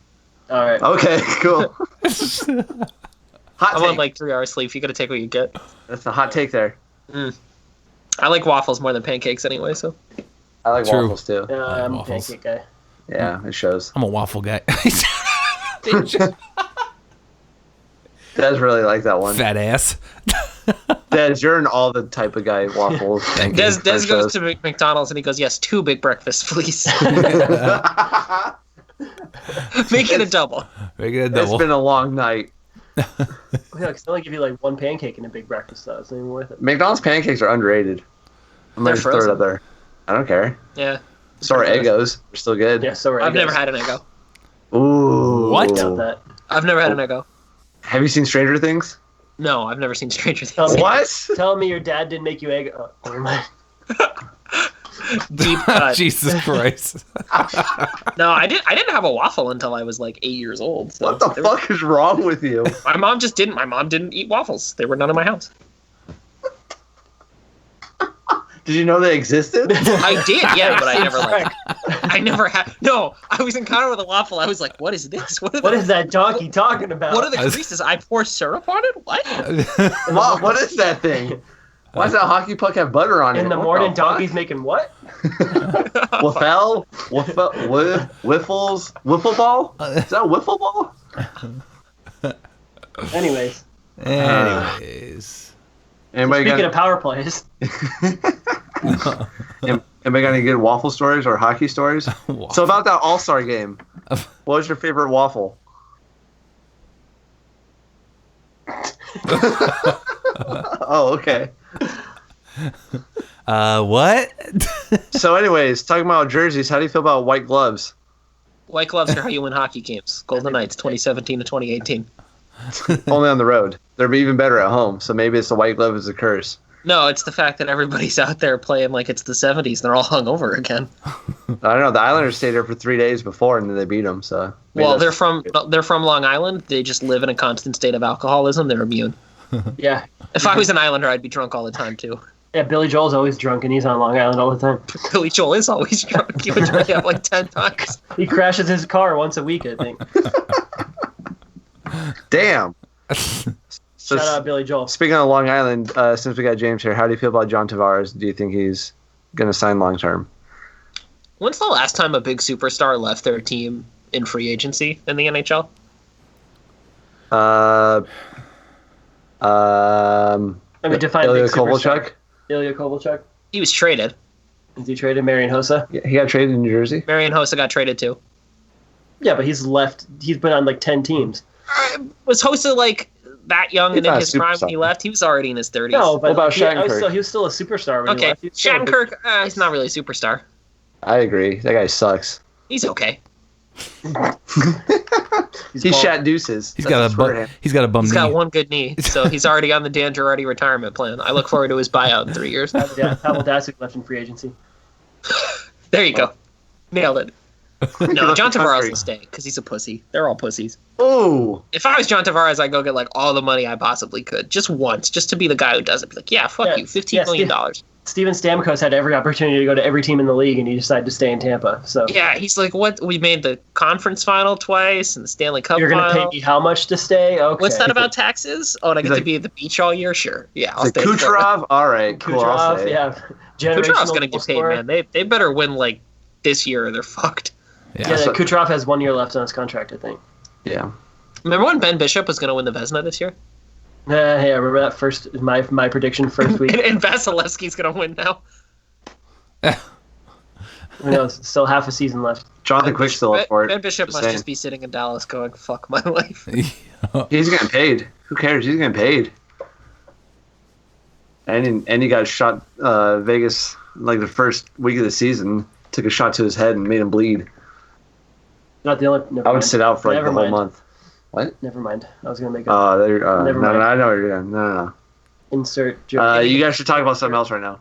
Speaker 4: All right.
Speaker 3: Okay, cool. Hot
Speaker 5: I'm
Speaker 3: take.
Speaker 5: on like 3 hours sleep. You gotta take what you get.
Speaker 3: That's a hot take there.
Speaker 5: I like waffles more than pancakes anyway. So
Speaker 3: I like
Speaker 1: True.
Speaker 3: waffles too.
Speaker 4: I'm a
Speaker 1: waffles.
Speaker 4: pancake guy.
Speaker 3: Yeah, it shows.
Speaker 1: I'm a waffle guy.
Speaker 3: Des really like that one.
Speaker 1: Fat ass.
Speaker 3: Des, you're an all the type of guy waffles.
Speaker 1: Thank you.
Speaker 5: Des
Speaker 3: That
Speaker 5: goes
Speaker 3: shows.
Speaker 5: to McDonald's and he goes, "Yes, 2 big breakfasts, please. Make it a double."
Speaker 1: Make it a
Speaker 3: It's
Speaker 1: double.
Speaker 3: been a long night.
Speaker 4: Yeah, 'cause they only give you like one pancake and a big breakfast, though. It's not even worth it.
Speaker 3: McDonald's pancakes are underrated. I'm
Speaker 5: They're
Speaker 3: gonna just throw it
Speaker 5: frozen.
Speaker 3: up there. I don't care.
Speaker 5: Yeah,
Speaker 3: So are Eggos. They're still good.
Speaker 4: Yeah, so are
Speaker 5: I've
Speaker 4: Eggos.
Speaker 5: never had an Eggo.
Speaker 3: Ooh.
Speaker 1: What?
Speaker 4: Doubt that.
Speaker 5: I've never had an Eggo.
Speaker 3: Have you seen Stranger Things?
Speaker 5: No, I've never seen Stranger
Speaker 4: Tell
Speaker 5: Things.
Speaker 4: me-
Speaker 3: What?
Speaker 4: Tell me your dad didn't make you egg. Oh, never mind.
Speaker 5: Deep cut.
Speaker 1: Jesus Christ.
Speaker 5: No, I didn't have a waffle until I was like 8 years old. So
Speaker 3: What the
Speaker 5: they were-
Speaker 3: fuck is wrong with you?
Speaker 5: My mom just didn't. My mom didn't eat waffles. They were none in my house.
Speaker 3: Did you know they existed?
Speaker 5: I did, yeah, but I never like. I never had. No, I was encountered with a waffle. I was like, "What is this? What are
Speaker 4: What
Speaker 5: the,
Speaker 4: is that donkey talking about?
Speaker 5: what are the greases? I pour syrup on it? What?"
Speaker 3: Mom, what is that thing? Why does that hockey puck have butter on it?
Speaker 4: In the
Speaker 3: What
Speaker 4: morning,
Speaker 3: fuck?
Speaker 4: donkey's making what?
Speaker 3: Wiffle? Wiffles? Wiffle ball? Is that a wiffle ball?
Speaker 4: Anyways,
Speaker 1: Anyways.
Speaker 3: Anybody
Speaker 4: speaking
Speaker 3: got,
Speaker 4: of power plays,
Speaker 3: anybody got any good waffle stories or hockey stories? So about that All-Star game, what was your favorite waffle? Oh, okay.
Speaker 1: What?
Speaker 3: So anyways, talking about jerseys, how do you feel about white gloves?
Speaker 5: White gloves are how you win hockey games. Golden Knights, 2017 to 2018.
Speaker 3: Only on the road. They're even better at home, so maybe it's the white glove is a curse.
Speaker 5: No, it's the fact that everybody's out there playing like it's the 70s and they're all hungover again.
Speaker 3: I don't know. The Islanders stayed there for 3 days before, and then they beat them. So maybe
Speaker 5: Well,
Speaker 3: that's-
Speaker 5: they're from Long Island. They just live in a constant state of alcoholism. They're immune.
Speaker 4: yeah,
Speaker 5: If I was an Islander, I'd be drunk all the time too.
Speaker 4: yeah. Billy Joel's always drunk, and he's on Long Island all the time.
Speaker 5: Billy Joel is always drunk. He would drink up like 10 times.
Speaker 4: He crashes his car once a week, I think.
Speaker 3: Damn. So
Speaker 4: Shout out Billy Joel.
Speaker 3: speaking of Long Island, since we got James here, how do you feel about John Tavares? Do you think he's going to sign long term?
Speaker 5: When's the last time a big superstar left their team in free agency in the NHL?
Speaker 4: I mean, define
Speaker 3: Ilya
Speaker 4: big superstar.
Speaker 3: Kovalchuk.
Speaker 4: Ilya Kovalchuk.
Speaker 5: He was traded.
Speaker 4: Is he traded Marian Hossa?
Speaker 3: Yeah, he got traded in New Jersey.
Speaker 5: Marian Hossa got traded too.
Speaker 4: Yeah, but he's left. He's been on like 10 teams.
Speaker 5: Was Hossa like that young
Speaker 3: He's
Speaker 5: and in
Speaker 3: not a
Speaker 5: his prime when
Speaker 3: superstar.
Speaker 5: he left? He was already in his 30s.
Speaker 4: No, but
Speaker 3: What about
Speaker 4: he
Speaker 3: Shattenkirk?
Speaker 4: was still a superstar when he
Speaker 5: Okay,
Speaker 4: left. He was still a big-
Speaker 5: Shattenkirk, he's not really a superstar.
Speaker 3: I agree. That guy sucks.
Speaker 5: He's okay.
Speaker 3: He's
Speaker 4: bald.
Speaker 3: shat deuces.
Speaker 1: He's
Speaker 3: That's
Speaker 1: got
Speaker 3: his
Speaker 1: a bum.
Speaker 3: shorthand.
Speaker 1: He's got a bum
Speaker 5: He's
Speaker 1: knee.
Speaker 5: got one good knee, so he's already on the Dan Girardi retirement plan. I look forward to his buyout in 3 years.
Speaker 4: Yeah, Pavel Datsyuk left in free agency.
Speaker 5: There you go. Nailed it.
Speaker 3: He
Speaker 5: No,
Speaker 3: left
Speaker 5: John
Speaker 3: the
Speaker 5: Tavares
Speaker 3: country.
Speaker 5: will stay because he's a pussy. They're all pussies.
Speaker 3: Oh,
Speaker 5: If I was John Tavares, I'd go get like all the money I possibly could, just once, just to be the guy who does it. Be like, yeah, fuck
Speaker 4: Yeah,
Speaker 5: you, $15 million.
Speaker 4: Steven Stamkos had every opportunity to go to every team in the league, and he decided to stay in Tampa. So
Speaker 5: Yeah, he's like, what? We made the conference final twice and the Stanley Cup
Speaker 4: you're going to
Speaker 5: final.
Speaker 4: pay me how much to stay? Okay.
Speaker 5: What's that about taxes? Oh, and I get
Speaker 3: He's
Speaker 5: to
Speaker 3: like-
Speaker 5: be at the beach all year? Sure. Yeah, I'll
Speaker 3: like
Speaker 5: stay. in Florida.
Speaker 3: Kucherov. All right, cool. I'll
Speaker 4: Kucherov,
Speaker 3: say.
Speaker 4: yeah.
Speaker 5: Kucherov's going to
Speaker 4: Generational
Speaker 5: get paid,
Speaker 4: scorer.
Speaker 5: man. They better win like this year or they're fucked.
Speaker 1: Yeah.
Speaker 4: Yeah,
Speaker 3: So-
Speaker 4: Kucherov has 1 year left on his contract, I think.
Speaker 3: Yeah.
Speaker 5: Remember when Ben Bishop was going to win the Vezina this year?
Speaker 4: Hey, I remember that first, my prediction first week.
Speaker 5: And Vasilevsky's going to win now.
Speaker 4: Who knows? Still half a season left.
Speaker 3: Jonathan Quick's still up for it.
Speaker 5: Ben Bishop
Speaker 3: Just
Speaker 5: must
Speaker 3: saying.
Speaker 5: just be sitting in Dallas going, fuck my life.
Speaker 3: He's getting paid. Who cares? He's getting paid. And he got shot Vegas like the first week of the season. Took a shot to his head and made him bleed.
Speaker 4: Not the only. Never
Speaker 3: I would
Speaker 4: mind.
Speaker 3: sit out for like
Speaker 4: Never
Speaker 3: the whole
Speaker 4: mind.
Speaker 3: month. What?
Speaker 4: Never mind. I was gonna make a
Speaker 3: No,
Speaker 4: Never
Speaker 3: no,
Speaker 4: mind.
Speaker 3: I know what you're doing. No.
Speaker 4: insert joke
Speaker 3: You guys should talk about something else right now.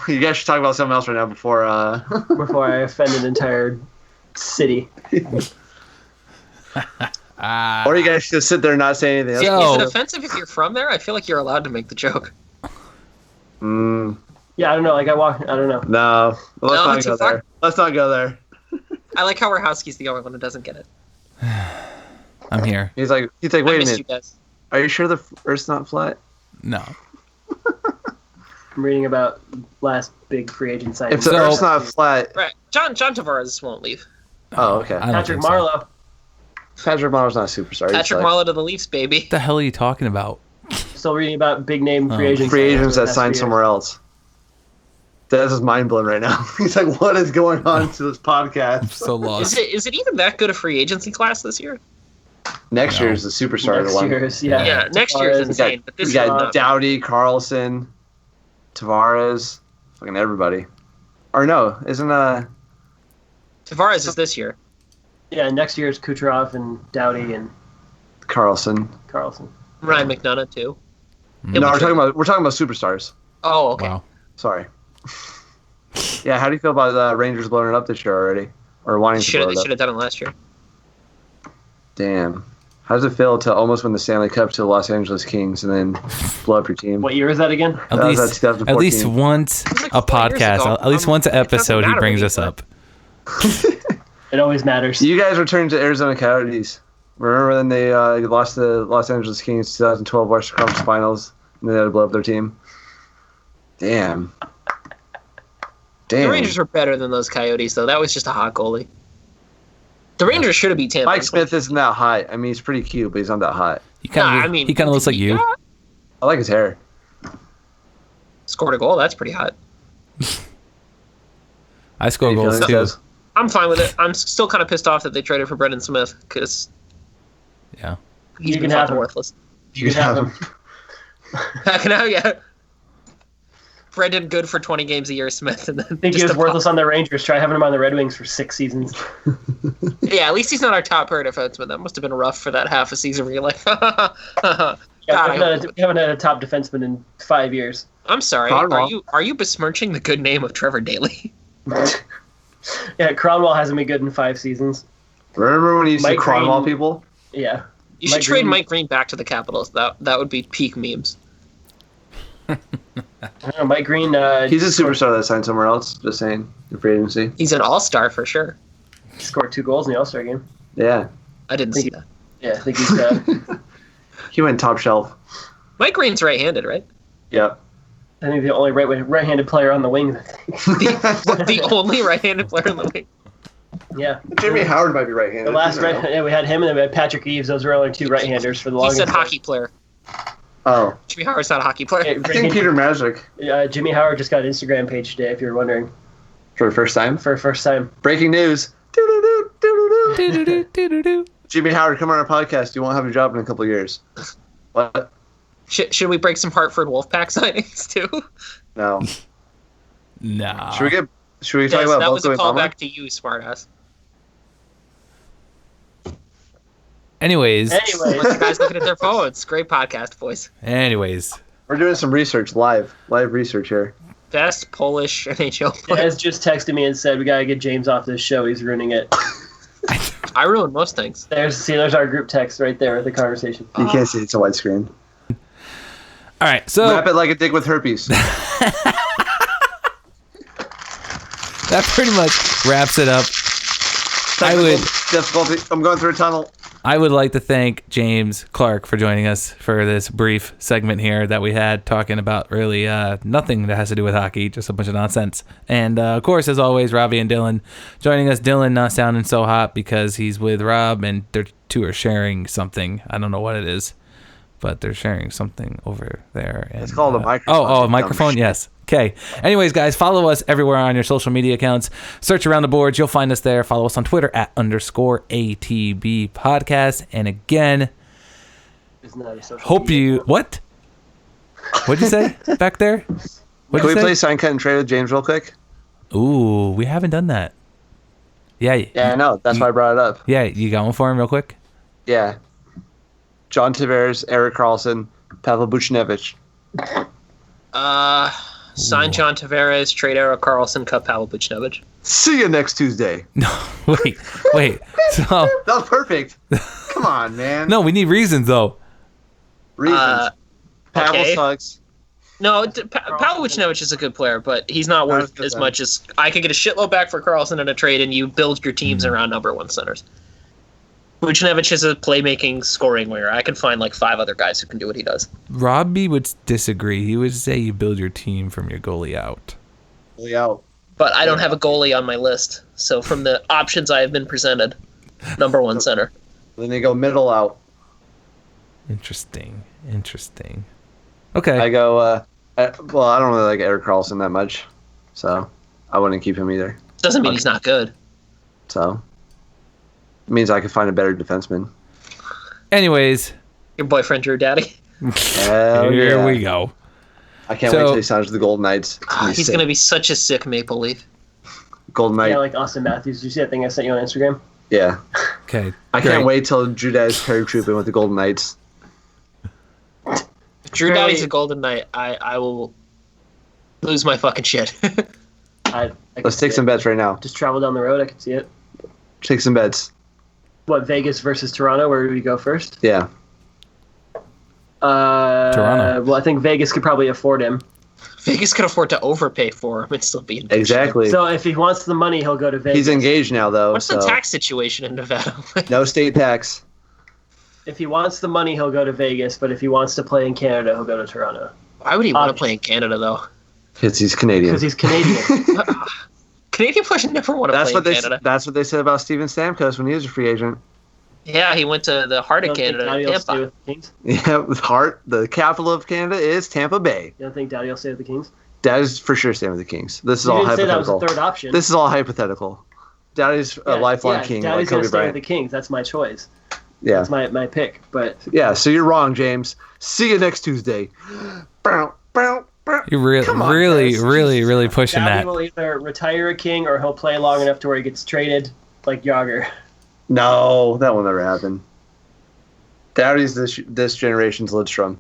Speaker 3: You guys should talk about something else right now before.
Speaker 4: before I offend an entire city.
Speaker 3: Or you guys should sit there and not say anything else.
Speaker 1: Yo.
Speaker 5: Is it offensive if you're from there? I feel like you're allowed to make the joke.
Speaker 4: Yeah, I don't know. Like I don't know.
Speaker 3: No, let's
Speaker 5: No,
Speaker 3: not
Speaker 5: too
Speaker 3: go
Speaker 5: far?
Speaker 3: there. Let's not go there.
Speaker 5: I like how Warhowski's the only one who doesn't get it.
Speaker 1: I'm here.
Speaker 3: He's like,
Speaker 5: I
Speaker 3: wait a
Speaker 5: miss you
Speaker 3: minute.
Speaker 5: guys.
Speaker 3: Are you sure the Earth's not flat?
Speaker 1: No.
Speaker 4: I'm reading about last big free agent signing.
Speaker 3: If the
Speaker 1: So-
Speaker 3: Earth's not flat,
Speaker 5: Right. John Tavares won't leave.
Speaker 3: oh okay.
Speaker 1: I don't
Speaker 4: Patrick
Speaker 1: think so.
Speaker 4: Marleau.
Speaker 3: Patrick Marleau's not a superstar. He's
Speaker 5: Patrick
Speaker 3: like
Speaker 5: Marleau to the Leafs, baby.
Speaker 1: What the hell are you talking about?
Speaker 4: Still reading about big name free agents.
Speaker 3: free agents that
Speaker 4: Last
Speaker 3: signed
Speaker 4: few
Speaker 3: somewhere else. That's just mind blowing right now. He's like, what is going on to this podcast?
Speaker 1: So lost.
Speaker 5: Is it even that good a free agency class this year?
Speaker 3: Next
Speaker 1: No.
Speaker 3: year's the superstar
Speaker 4: Next
Speaker 3: one.
Speaker 4: years, yeah.
Speaker 5: Yeah, next year's
Speaker 4: Tavares.
Speaker 5: insane, but this
Speaker 3: We
Speaker 5: year's
Speaker 3: got
Speaker 5: not.
Speaker 3: Doughty, Carlson, Tavares, fucking everybody. Or no, isn't
Speaker 5: Tavares is this year.
Speaker 4: Yeah, next year's Kucherov and Doughty and
Speaker 3: Carlson?
Speaker 4: Carlson.
Speaker 5: Ryan McDonough too.
Speaker 3: No, we're talking about superstars.
Speaker 5: Oh, okay.
Speaker 1: Wow.
Speaker 3: Sorry. Yeah, how do you feel about the Rangers blowing it up this year already, or wanting to blow
Speaker 5: They
Speaker 3: it up?
Speaker 5: should have done it last year.
Speaker 3: Damn. How does it feel to almost win the Stanley Cup to the Los Angeles Kings and then blow up your team?
Speaker 4: What year is that again?
Speaker 1: At
Speaker 3: That was
Speaker 1: least,
Speaker 3: 2014.
Speaker 1: at least once
Speaker 5: was like
Speaker 1: a
Speaker 5: 4 years
Speaker 1: podcast,
Speaker 5: ago.
Speaker 1: at least once an
Speaker 5: It doesn't
Speaker 1: episode, he
Speaker 5: matter
Speaker 1: brings us
Speaker 5: anymore.
Speaker 1: up.
Speaker 4: It always matters.
Speaker 3: You guys returned to Arizona Coyotes. Remember when they lost to the Los Angeles Kings 2012 Western Conference Finals and they had to blow up their team? Damn.
Speaker 5: The Rangers were better than those Coyotes, though. That was just a hot goalie. The Rangers should have beat Tampa.
Speaker 3: Mike Smith isn't that hot. I mean, he's pretty cute, but he's not that hot.
Speaker 1: He kind of he kind of looks like you.
Speaker 5: yeah,
Speaker 3: I like his hair.
Speaker 5: scored a goal. That's pretty hot.
Speaker 1: I score goals
Speaker 3: Feelings,
Speaker 1: too.
Speaker 3: guys?
Speaker 5: I'm fine with it. I'm still kind of pissed off that they traded for Brendan Smith because
Speaker 1: Yeah.
Speaker 5: he's
Speaker 4: You
Speaker 5: been
Speaker 4: can have
Speaker 5: fucking
Speaker 4: him.
Speaker 5: worthless.
Speaker 4: You can have him.
Speaker 5: Back now, yeah. Brendan good for 20 games a year, Smith, and then
Speaker 4: I think he
Speaker 5: just
Speaker 4: was worthless on the Rangers. Try having him on the Red Wings for 6 seasons.
Speaker 5: Yeah, at least he's not our top pair defenseman. That must have been rough for that half a season where you're like,
Speaker 4: Yeah,
Speaker 5: God,
Speaker 4: we haven't had a top defenseman in 5 years.
Speaker 5: I'm sorry.
Speaker 3: Cronwall.
Speaker 5: Are you besmirching the good name of Trevor Daly?
Speaker 4: Yeah, Cronwall hasn't been good in 5 seasons.
Speaker 3: Remember when he used to
Speaker 4: Mike
Speaker 3: Cronwall
Speaker 4: Green.
Speaker 3: people?
Speaker 4: Yeah.
Speaker 5: You should
Speaker 4: Mike
Speaker 5: trade
Speaker 4: Green-
Speaker 5: Mike Green back to the Capitals. That would be peak memes.
Speaker 4: I don't know, Mike Green.
Speaker 3: He's a superstar that signed somewhere else. Just saying, in free agency.
Speaker 5: He's an all-star for sure.
Speaker 4: scored 2 goals in the All-Star game.
Speaker 3: Yeah,
Speaker 5: I didn't see that.
Speaker 4: Yeah, I think he's.
Speaker 3: he went top shelf.
Speaker 5: Mike Green's right-handed, right?
Speaker 3: Yep.
Speaker 4: I think the only right-handed player on the wings. I think.
Speaker 5: The only right-handed player in the league.
Speaker 4: Yeah.
Speaker 3: Jimmy Howard might be right-handed.
Speaker 4: The last yeah, we had him and then we had Patrick Eaves. Those were only 2 right-handers for the
Speaker 5: He
Speaker 4: longest.
Speaker 5: said
Speaker 4: time.
Speaker 5: hockey player.
Speaker 3: Oh,
Speaker 5: Jimmy Howard's not a hockey player.
Speaker 4: Hey,
Speaker 3: I think Peter Magic
Speaker 4: Jimmy Howard just got an Instagram page today. If you're wondering,
Speaker 3: for the first time.
Speaker 4: for the first time.
Speaker 3: Breaking news. Doo-doo-doo, doo-doo-doo.
Speaker 1: Do-do-do-do-do-do.
Speaker 3: Jimmy Howard, come on our podcast. You won't have a job in a couple of years. What?
Speaker 5: Should we break some Hartford Wolfpack signings too?
Speaker 3: No.
Speaker 1: Nah.
Speaker 3: Should we talk
Speaker 5: Yes,
Speaker 3: about
Speaker 5: that was a
Speaker 3: Belko and Palmer?
Speaker 5: callback to you, smartass.
Speaker 1: Anyways.
Speaker 5: Bunch of guys looking at their phones. Great podcast, boys.
Speaker 1: Anyways.
Speaker 3: We're doing some research live research here.
Speaker 5: Best Polish NHL player.
Speaker 4: Des just texted me and said we gotta get James off this show. He's ruining it.
Speaker 5: I ruin most things.
Speaker 4: There's our group text right there with the conversation.
Speaker 3: You can't see it's a widescreen.
Speaker 1: All right, so
Speaker 3: Wrap it like a dick with herpes.
Speaker 1: that pretty much wraps it up.
Speaker 3: Difficulty. I'm going through a tunnel.
Speaker 1: I would like to thank James Clark for joining us for this brief segment here that we had talking about really nothing that has to do with hockey, just a bunch of nonsense. And of course, as always, Robbie and Dylan joining us. Dylan not sounding so hot because he's with Rob and their two are sharing something. I don't know what it is, but they're sharing something over there. And,
Speaker 3: It's called a microphone.
Speaker 1: Oh, a microphone? Yes. Okay. Anyways, guys, follow us everywhere on your social media accounts. Search Around the Boards. You'll find us there. Follow us on Twitter @_ATB podcast. And again,
Speaker 4: Isn't that a social
Speaker 1: hope
Speaker 4: media
Speaker 1: you...
Speaker 4: account?
Speaker 1: What? What'd you say back there?
Speaker 3: Can
Speaker 1: What'd
Speaker 3: we
Speaker 1: you
Speaker 3: play
Speaker 1: say?
Speaker 3: sign, cut, and trade with James real quick?
Speaker 1: Ooh, we haven't done that. Yeah.
Speaker 3: Yeah, I know. That's why I brought it up.
Speaker 1: Yeah, you got one for him real quick?
Speaker 3: Yeah. John Tavares, Erik Karlsson, Pavel Buchnevich.
Speaker 5: Sign John Tavares, trade Erik Karlsson, cut Pavel Buchnevich.
Speaker 3: See you next Tuesday.
Speaker 1: Wait. So,
Speaker 3: That was perfect. Come on, man.
Speaker 1: no, we need reasons, though.
Speaker 3: Reasons. Pavel
Speaker 5: okay.
Speaker 3: sucks.
Speaker 5: No, Pavel Buchnevich is a good player, but he's not worth as much as I could get a shitload back for Karlsson in a trade, and you build your teams around number one centers. Buchnevich is a playmaking, scoring winger. I can find like 5 other guys who can do what he does.
Speaker 1: Robbie would disagree. He would say you build your team from your goalie out.
Speaker 3: Fully out.
Speaker 5: But I don't have a goalie on my list, so from the options I have been presented, number one center.
Speaker 3: Then they go middle out.
Speaker 1: Interesting. Okay.
Speaker 3: I go, I don't really like Erik Karlsson that much, so I wouldn't keep him either.
Speaker 5: Doesn't mean he's not good.
Speaker 3: So it means I could find a better defenseman.
Speaker 1: Anyways,
Speaker 5: Your boyfriend, Drew Daddy.
Speaker 3: Hell
Speaker 1: here
Speaker 3: yeah.
Speaker 1: we go.
Speaker 3: I can't wait
Speaker 1: So-
Speaker 3: till he signs with the Golden Knights.
Speaker 5: He's going to be such a sick Maple Leaf.
Speaker 3: Golden Knight.
Speaker 4: Yeah, like Austin Matthews. Did you see that thing I sent you on Instagram?
Speaker 3: Yeah.
Speaker 1: Okay.
Speaker 3: I
Speaker 1: great.
Speaker 3: can't wait till Drew Daddy's paratrooping with the Golden Knights.
Speaker 5: If Drew
Speaker 4: Very-
Speaker 5: Daddy's a Golden Knight, I will lose my fucking shit.
Speaker 4: I could
Speaker 3: Let's
Speaker 4: see
Speaker 3: take some
Speaker 4: it.
Speaker 3: bets right now.
Speaker 4: Just travel down the road. I can see it.
Speaker 3: Take some bets.
Speaker 4: What, Vegas versus Toronto? Where do we go first?
Speaker 3: Yeah.
Speaker 1: Toronto.
Speaker 4: Well, I think Vegas could probably afford him.
Speaker 5: Vegas could afford to overpay for him and still be in good shape.
Speaker 3: Exactly.
Speaker 4: So if he wants the money, he'll go to Vegas.
Speaker 3: He's engaged now, though.
Speaker 5: What's
Speaker 3: so
Speaker 5: the tax situation in Nevada?
Speaker 3: no state tax.
Speaker 4: If he wants the money, he'll go to Vegas. But if he wants to play in Canada, he'll go to Toronto.
Speaker 5: Why would he want to play in Canada, though?
Speaker 3: Because he's Canadian.
Speaker 4: Because he's Canadian.
Speaker 5: Canadian players never want to
Speaker 3: That's
Speaker 5: play
Speaker 3: what
Speaker 5: in
Speaker 3: they.
Speaker 5: Canada.
Speaker 3: That's what they said about Steven Stamkos when he was a free agent.
Speaker 5: Yeah, he went to the heart
Speaker 4: You
Speaker 5: of
Speaker 4: don't think
Speaker 5: Canada,
Speaker 4: Doughty will stay
Speaker 5: Tampa.
Speaker 4: with the Kings?
Speaker 3: Yeah, with Hart, the capital of Canada is Tampa Bay.
Speaker 4: You don't think Doughty will stay with the Kings?
Speaker 3: That is for sure staying with the Kings. This is
Speaker 4: You
Speaker 3: all
Speaker 4: didn't say that was
Speaker 3: hypothetical.
Speaker 4: a third option.
Speaker 3: This is all hypothetical. Daddy's a lifelong king,
Speaker 4: Doughty's
Speaker 3: like
Speaker 4: gonna
Speaker 3: Kobe
Speaker 4: stay with
Speaker 3: Bryant.
Speaker 4: the Kings. That's my choice.
Speaker 3: Yeah,
Speaker 4: That's my pick. But
Speaker 3: yeah. So you're wrong, James. See you next Tuesday. Bow, bow, bow.
Speaker 1: You're
Speaker 3: Come on,
Speaker 1: really
Speaker 3: guys.
Speaker 1: pushing
Speaker 4: Doughty
Speaker 1: that.
Speaker 4: will either retire a King or he'll play long enough to where he gets traded, like Yager.
Speaker 3: No, that will never happen. Doughty's this generation's Lidstrom.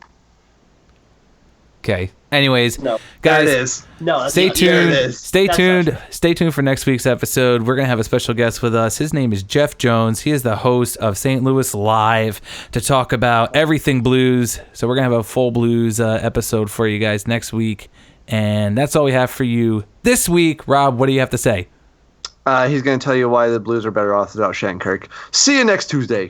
Speaker 1: Okay. Anyways,
Speaker 4: No,
Speaker 1: guys,
Speaker 3: There it is.
Speaker 4: no. That's
Speaker 1: stay
Speaker 4: not-
Speaker 3: There it
Speaker 1: tuned.
Speaker 3: is.
Speaker 1: Stay
Speaker 4: That's
Speaker 1: tuned.
Speaker 4: not
Speaker 1: Stay tuned for next week's episode. We're gonna have a special guest with us. His name is Jeff Jones. He is the host of St. Louis Live to talk about everything blues. So we're gonna have a full blues episode for you guys next week. And that's all we have for you this week. Rob, what do you have to say?
Speaker 3: He's going to tell you why the Blues are better off without Shattenkirk. See you next Tuesday.